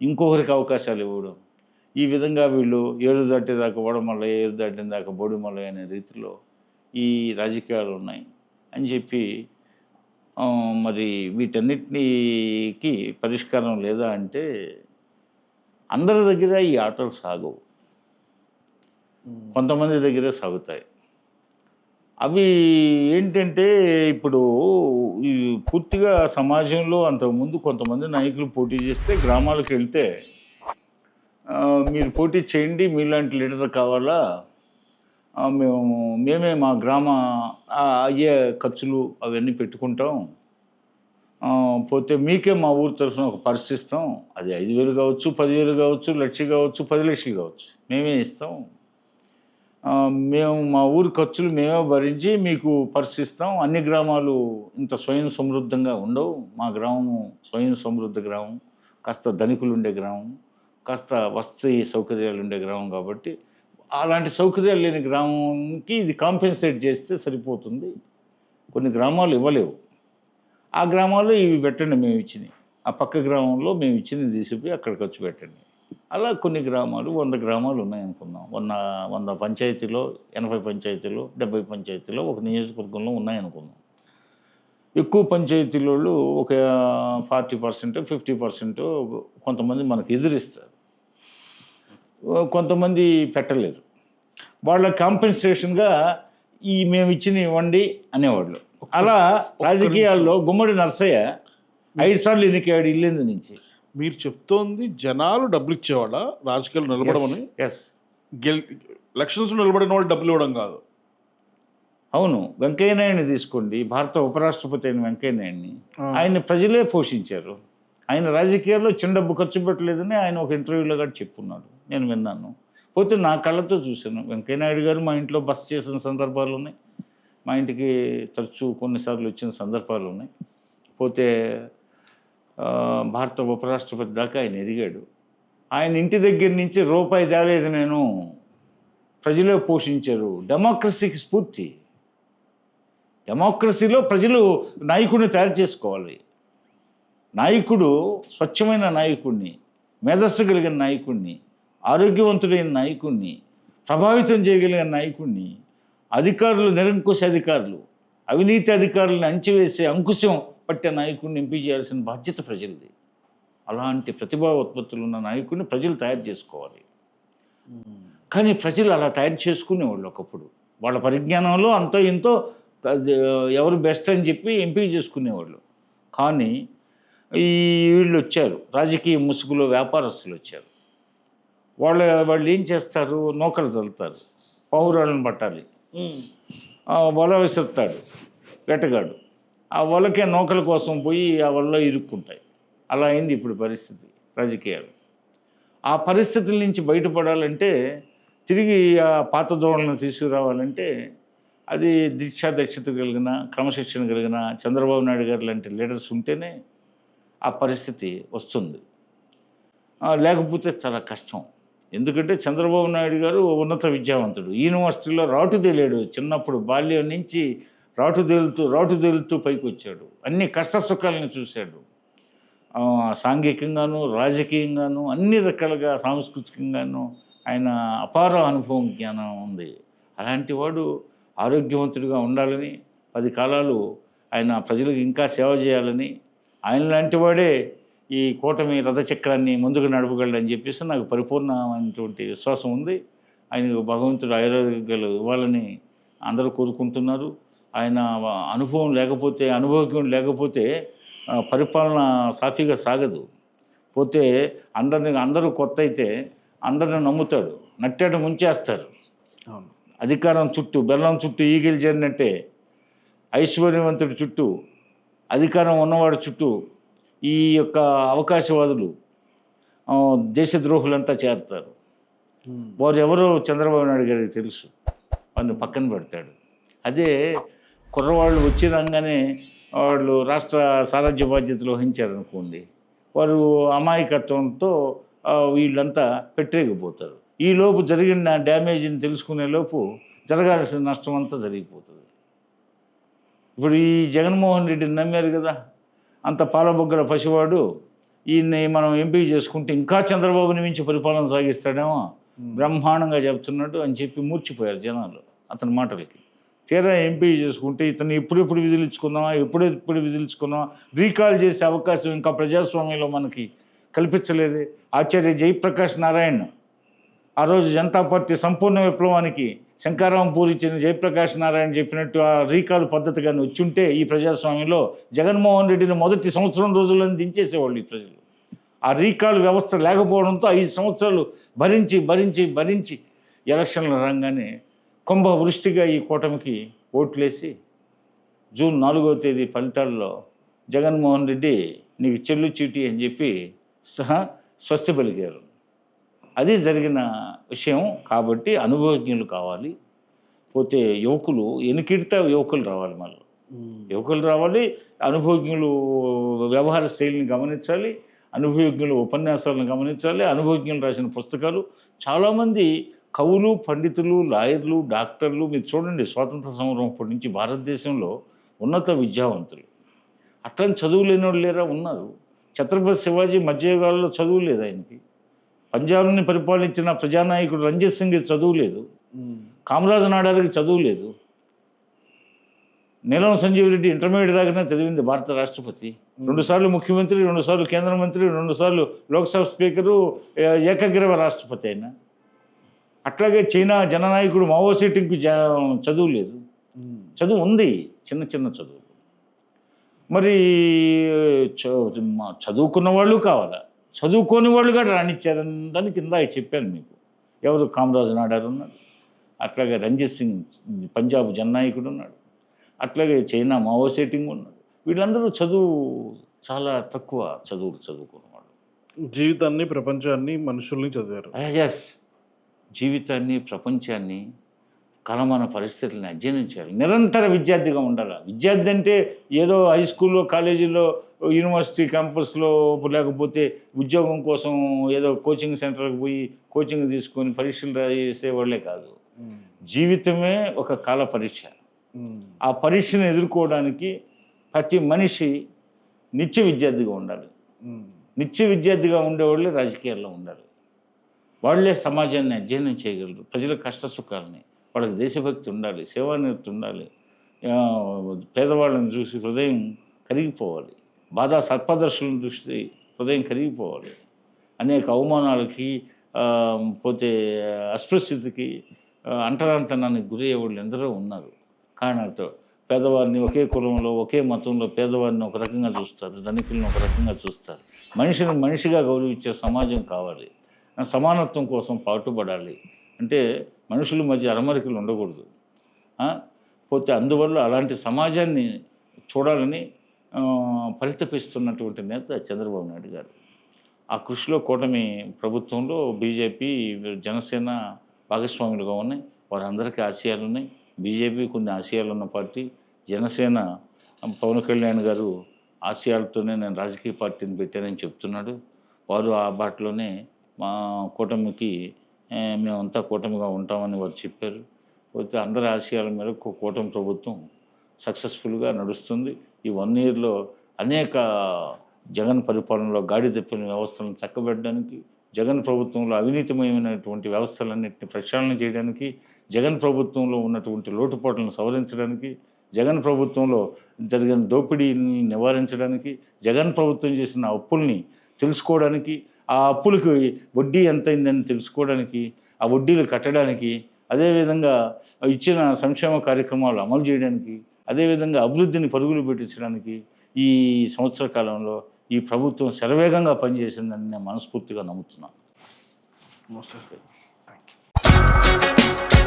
ఇంకొకరికి అవకాశాలు ఇవ్వడం. ఈ విధంగా వీళ్ళు ఏరు దాటేదాకా ఓడమల్ల, ఏరు దాటిన దాకా బోడిమల్ల అనే రీతిలో ఈ రాజకీయాలు ఉన్నాయి అని చెప్పి, మరి వీటన్నిటికి పరిష్కారం లేదా అంటే అందరి దగ్గర ఈ ఆటలు సాగవు, కొంతమంది దగ్గరే సాగుతాయి. అవి ఏంటంటే ఇప్పుడు ఈ పూర్తిగా సమాజంలో అంతకుముందు కొంతమంది నాయకులు పోటీ చేస్తే గ్రామాలకు వెళ్తే మీరు పోటీ చేయండి, మీలాంటి లీడర్ కావాలా, మేమే మా గ్రామ అయ్యే ఖర్చులు అవన్నీ పెట్టుకుంటాం, పోతే మీకే మా ఊరు తరఫున ఒక పర్స్ ఇస్తాం, అది 5,000 కావచ్చు, 10,000 కావచ్చు, 1,00,000 కావచ్చు, 10 లక్షలు కావచ్చు, మేమే ఇస్తాం, మేము మా ఊరు ఖర్చులు మేమే భరించి మీకు పర్స్ ఇస్తాం. అన్ని గ్రామాలు ఇంత స్వయం సమృద్ధంగా ఉండవు, మా గ్రామము స్వయం సమృద్ధ గ్రామం, కాస్త ధనికులు ఉండే గ్రామం, కాస్త వసతి సౌకర్యాలు ఉండే గ్రామం కాబట్టి అలాంటి సౌకర్యాలు లేని గ్రామంకి ఇది కాంపెన్సేట్ చేస్తే సరిపోతుంది. కొన్ని గ్రామాలు ఇవ్వలేవు, ఆ గ్రామాల్లో ఇవి పెట్టండి మేము ఇచ్చినవి, ఆ పక్క గ్రామంలో మేము ఇచ్చినవి తీసిపోయి అక్కడ ఖర్చు పెట్టండి. అలా కొన్ని గ్రామాలు 100 గ్రామాలు ఉన్నాయనుకుందాం. 100 పంచాయతీలో 80 పంచాయతీలో 70 పంచాయతీలో ఒక నియోజకవర్గంలో ఉన్నాయనుకుందాం. ఎక్కువ పంచాయతీలలో ఒక 40%, 50% కొంతమంది మనకు ఎదురిస్తారు, కొంతమంది పెట్టలేరు. వాళ్ళ కాంపెన్సేషన్గా మేము ఇచ్చినవి ఇవ్వండి అనేవాళ్ళు. అలా రాజకీయాల్లో గుమ్మడి నర్సయ్య 5 సార్లు ఎన్నికయ్యాడు ఇల్లేందు నుంచి. మీరు చెప్తోంది జనాలు డబ్బులు ఇచ్చేవాళ్ళ రాజకీయాలు నిలబడమని? ఎలక్షన్స్ నిలబడిన వాళ్ళు డబ్బులు ఇవ్వడం కాదు. అవును, వెంకయ్యనాయుడిని తీసుకోండి, భారత ఉపరాష్ట్రపతి అయిన వెంకయ్యనాయుడిని ఆయన్ని ప్రజలే పోషించారు. ఆయన రాజకీయాల్లో చిన్న డబ్బు ఖర్చు పెట్టలేదని ఆయన ఒక ఇంటర్వ్యూలో కూడా చెప్పున్నాడు, నేను విన్నాను. పోతే నా కళ్ళతో చూశాను. వెంకయ్యనాయుడు గారు మా ఇంట్లో బస చేసిన సందర్భాలు ఉన్నాయి, మా ఇంటికి తరచూ కొన్నిసార్లు వచ్చిన సందర్భాలు ఉన్నాయి. పోతే భారత ఉపరాష్ట్రపతి దాకా ఆయన ఎదిగాడు. ఆయన ఇంటి దగ్గర నుంచి రూపాయి తేలేదు నేను, ప్రజలే పోషించారు. డెమోక్రసీకి స్ఫూర్తి. డెమోక్రసీలో ప్రజలు నాయకుడిని తయారు చేసుకోవాలి. నాయకుడు స్వచ్ఛమైన నాయకుడిని, మేధస్సు కలిగిన నాయకుడిని, ఆరోగ్యవంతుడైన నాయకుడిని, ప్రభావితం చేయగలిగిన నాయకుడిని, అధికారులు నిరంకుశ అధికారులు, అవినీతి అధికారులను అంచివేసే అంకుశం పట్టే నాయకుడిని ఎంపిక చేయాల్సిన బాధ్యత ప్రజలది. అలాంటి ప్రతిభా ఉత్పత్తులు ఉన్న నాయకుడిని ప్రజలు తయారు చేసుకోవాలి. కానీ ప్రజలు అలా తయారు చేసుకునేవాళ్ళు ఒకప్పుడు. వాళ్ళ పరిజ్ఞానంలో అంతో ఇంతో ఎవరు బెస్ట్ అని చెప్పి ఎంపిక చేసుకునేవాళ్ళు. కానీ వీళ్ళు వచ్చారు, రాజకీయ ముసుగులో వ్యాపారస్తులు వచ్చారు. వాళ్ళు ఏం చేస్తారు, నూకలు చల్లుతారు, పౌరాలను పట్టాలి, వల విసురుతాడు వేటగాడు, ఆ వలకే నూకల కోసం పోయి ఆ వలలో ఇరుక్కుంటాయి. అలా అయింది ఇప్పుడు పరిస్థితి రాజకీయాలు. ఆ పరిస్థితుల నుంచి బయటపడాలంటే, తిరిగి ఆ పాత ధోరణులను తీసుకురావాలంటే అది దక్షత కలిగిన, క్రమశిక్షణ కలిగిన చంద్రబాబు నాయుడు గారు లాంటి లీడర్స్ ఉంటేనే ఆ పరిస్థితి వస్తుంది. లేకపోతే చాలా కష్టం. ఎందుకంటే చంద్రబాబు నాయుడు గారు ఉన్నత విద్యావంతుడు, యూనివర్సిటీలో రాటు తేలాడు. చిన్నప్పుడు బాల్యం నుంచి రాటు తేలుతూ పైకి వచ్చాడు. అన్ని కష్ట సుఖాలను చూశాడు. సాంఘికంగాను, రాజకీయంగాను, అన్ని రకాలుగా సాంస్కృతికంగాను ఆయన అపార అనుభవం, జ్ఞానం ఉంది. అలాంటి వాడు ఆరోగ్యవంతుడిగా ఉండాలని, 10 కాలాలు ఆయన ప్రజలకు ఇంకా సేవ చేయాలని, ఆయన లాంటి వాడే ఈ కూటమి రథచక్రాన్ని ముందుకు నడపగలడని చెప్పేసి నాకు పరిపూర్ణమైనటువంటి విశ్వాసం ఉంది. ఆయనకు భగవంతుడు ఆయుర్వేదాలు ఇవ్వాలని అందరూ కోరుకుంటున్నారు. ఆయన అనుభవజ్ఞుడు లేకపోతే పరిపాలన సాఫీగా సాగదు. పోతే అందరూ కొత్త అయితే అందరిని నమ్ముతాడు, నట్టేట ముంచేస్తారు. అధికారం చుట్టూ, బెల్లం చుట్టూ ఈగిలు చేరినట్టే ఐశ్వర్యవంతుడి చుట్టూ, అధికారం ఉన్నవాడి చుట్టూ ఈ యొక్క అవకాశవాదులు, దేశద్రోహులంతా చేరుతారు. వారు ఎవరో చంద్రబాబు నాయుడు గారికి తెలుసు, వారిని పక్కన పెడతాడు. అదే కుర్రవాళ్ళు వచ్చి రాగానే వాళ్ళు రాష్ట్ర సారథ్య బాధ్యతలు వహించారనుకోండి, వారు అమాయకత్వంతో వీళ్ళంతా పెట్టేయకపోతారు. ఈ లోపు జరిగిన డ్యామేజ్ని తెలుసుకునే లోపు జరగాల్సిన నష్టం అంతా జరిగిపోతుంది. ఇప్పుడు ఈ జగన్మోహన్ రెడ్డిని నమ్మారు కదా, అంత పాలబొగ్గల పసివాడు, ఈయన్ని మనం ఎంపీ చేసుకుంటే ఇంకా చంద్రబాబుని మించి పరిపాలన సాగిస్తాడేమో, బ్రహ్మాండంగా చెప్తున్నాడు అని చెప్పి మూర్చిపోయారు జనాలు అతని మాటలకి. తీరా ఎంపీ చేసుకుంటే ఇతను ఎప్పుడెప్పుడు విధులుచుకున్నామా, రీకాల్ చేసే అవకాశం ఇంకా ప్రజాస్వామ్యంలో మనకి కల్పించలేదే. ఆచార్య జయప్రకాష్ నారాయణ్ ఆ రోజు జనతా పార్టీ సంపూర్ణ విప్లవానికి శంకారావం పూరించిన జయప్రకాష్ నారాయణ చెప్పినట్టు ఆ రీకాల్ పద్ధతి కానీ వచ్చుంటే ఈ ప్రజాస్వామ్యంలో జగన్మోహన్ రెడ్డిని మొదటి సంవత్సరం రోజులను దించేసేవాళ్ళు ఈ ప్రజలు. ఆ రీకాల్ వ్యవస్థ లేకపోవడంతో 5 సంవత్సరాలు భరించి ఎలక్షన్ల రంగానే కుంభవృష్టిగా ఈ కూటమికి ఓట్లేసి జూన్ 4వ తేదీ ఫలితాల్లో జగన్మోహన్ రెడ్డి నీకు చెల్లు చీటీ అని చెప్పి స్వస్తి పలికారు. అది జరిగిన విషయం. కాబట్టి అనుభవజ్ఞులు కావాలి. పోతే యువకులు యువకులు రావాలి, మళ్ళీ యువకులు రావాలి. అనుభవజ్ఞులు వ్యవహార శైలిని గమనించాలి, అనుభవజ్ఞులు ఉపన్యాసాలను గమనించాలి, అనుభవజ్ఞులు రాసిన పుస్తకాలు. చాలామంది కవులు, పండితులు, లాయర్లు, డాక్టర్లు మీరు చూడండి, స్వాతంత్ర సంగ్రామం అప్పటి నుంచి భారతదేశంలో ఉన్నత విద్యావంతులు. అట్లని చదువు లేని వాళ్ళు లేరా, ఉన్నారు. ఛత్రపతి శివాజీ మధ్యయుగాల్లో చదువు లేదు ఆయనకి. పంజాబ్ని పరిపాలించిన ప్రజానాయకుడు రంజిత్ సింగ్ చదువు లేదు. కామరాజు నాడారికి చదువు లేదు. నీలం సంజీవ్ రెడ్డి ఇంటర్మీడియట్ దాకానే చదివింది భారత రాష్ట్రపతి. 2 సార్లు ముఖ్యమంత్రి, 2 సార్లు కేంద్ర మంత్రి, 2 సార్లు లోక్సభ స్పీకరు, ఏకగ్రీవ రాష్ట్రపతి అయినా. అట్లాగే చైనా జననాయకుడు మావో సేటింగ్కి చదువు లేదు. చదువు ఉంది, చిన్న చదువు. మరి చదువుకున్న వాళ్ళు కావాలా, చదువుకోని వాళ్ళు కూడా రాణించారని దాని కింద చెప్పాను మీకు. ఎవరు, కామరాజు నాడారు ఉన్నాడు, అట్లాగే రంజిత్ సింగ్ పంజాబ్ జననాయకుడు ఉన్నాడు, అట్లాగే చైనా మావో సేటింగ్ ఉన్నాడు. వీళ్ళందరూ చాలా తక్కువ చదువుకున్నవాళ్ళు. జీవితాన్ని, ప్రపంచాన్ని, మనుషుల్ని చదివారు. ఎస్, జీవితాన్ని, ప్రపంచాన్ని, కాలమాన పరిస్థితులను అధ్యయనం చేయాలి. నిరంతర విద్యార్థిగా ఉండాలి. విద్యార్థి అంటే ఏదో హై స్కూల్లో, కాలేజీలో, యూనివర్సిటీ క్యాంపస్లో, లేకపోతే ఉద్యోగం కోసం ఏదో కోచింగ్ సెంటర్కి పోయి కోచింగ్ తీసుకొని పరీక్షలు రాసేవాళ్ళే కాదు. జీవితమే ఒక కాల పరీక్ష. ఆ పరీక్షను ఎదుర్కోవడానికి ప్రతి మనిషి నిత్య విద్యార్థిగా ఉండాలి. నిత్య విద్యార్థిగా ఉండేవాళ్ళే రాజకీయాల్లో ఉండాలి. వాళ్ళే సమాజాన్ని అధ్యయనం చేయగలరు. ప్రజల కష్ట సుఖాలని, వాళ్ళకి దేశభక్తి ఉండాలి, సేవానిరతి ఉండాలి. పేదవాళ్ళని చూసి హృదయం కరిగిపోవాలి, బాధా సత్పదర్శులను చూసి హృదయం కరిగిపోవాలి. అనేక అవమానాలకి పోతే అస్పృశ్యతకి అంటరాంతనానికి గురయ్యే వాళ్ళు ఎందరో ఉన్నారు. కారణంతో పేదవారిని ఒకే కులంలో ఒకే మతంలో పేదవారిని ఒక రకంగా చూస్తారు, ధనికులను ఒక రకంగా చూస్తారు. మనిషిని మనిషిగా గౌరవించే సమాజం కావాలి. సమానత్వం కోసం పాటుపడాలి. అంటే మనుషుల మధ్య అరమరికలు ఉండకూడదు. పోతే అందువల్ల అలాంటి సమాజాన్ని చూడాలని పరితపిస్తున్నటువంటి నేత చంద్రబాబు నాయుడు గారు. ఆ కృషిలో కూటమి ప్రభుత్వంలో బీజేపీ, జనసేన భాగస్వాములుగా ఉన్నాయి. వారందరికీ ఆశయాలు ఉన్నాయి. బీజేపీ కొన్ని ఆశయాలు ఉన్న పార్టీ. జనసేన పవన్ కళ్యాణ్ గారు ఆశయాలతోనే నేను రాజకీయ పార్టీని పెట్టానని చెప్తున్నాడు. వారు ఆ బాటలోనే మా కూటమికి మేమంతా కూటమిగా ఉంటామని వారు చెప్పారు. పోతే అందరి ఆశయాల మేరకు కూటమి ప్రభుత్వం సక్సెస్ఫుల్గా నడుస్తుంది. ఈ 1 ఇయర్లో అనేక జగన్ పరిపాలనలో గాడి తప్పిన వ్యవస్థలను చక్కబెట్టడానికి, జగన్ ప్రభుత్వంలో అవినీతిమయమైనటువంటి వ్యవస్థలన్నింటినీ ప్రక్షాళన చేయడానికి, జగన్ ప్రభుత్వంలో ఉన్నటువంటి లోటుపాట్లను సవరించడానికి, జగన్ ప్రభుత్వంలో జరిగిన దోపిడీని నివారించడానికి, జగన్ ప్రభుత్వం చేసిన అప్పుల్ని తెలుసుకోవడానికి, ఆ అప్పులకి వడ్డీ ఎంతైందని తెలుసుకోవడానికి, ఆ వడ్డీలు కట్టడానికి, అదేవిధంగా ఇచ్చిన సంక్షేమ కార్యక్రమాలు అమలు చేయడానికి, అదేవిధంగా అభివృద్ధిని పరుగులు పెట్టించడానికి ఈ సంవత్సర కాలంలో ఈ ప్రభుత్వం శరవేగంగా పనిచేసిందని నేను మనస్ఫూర్తిగా నమ్ముతున్నాను. నమస్తే సార్. Thank you.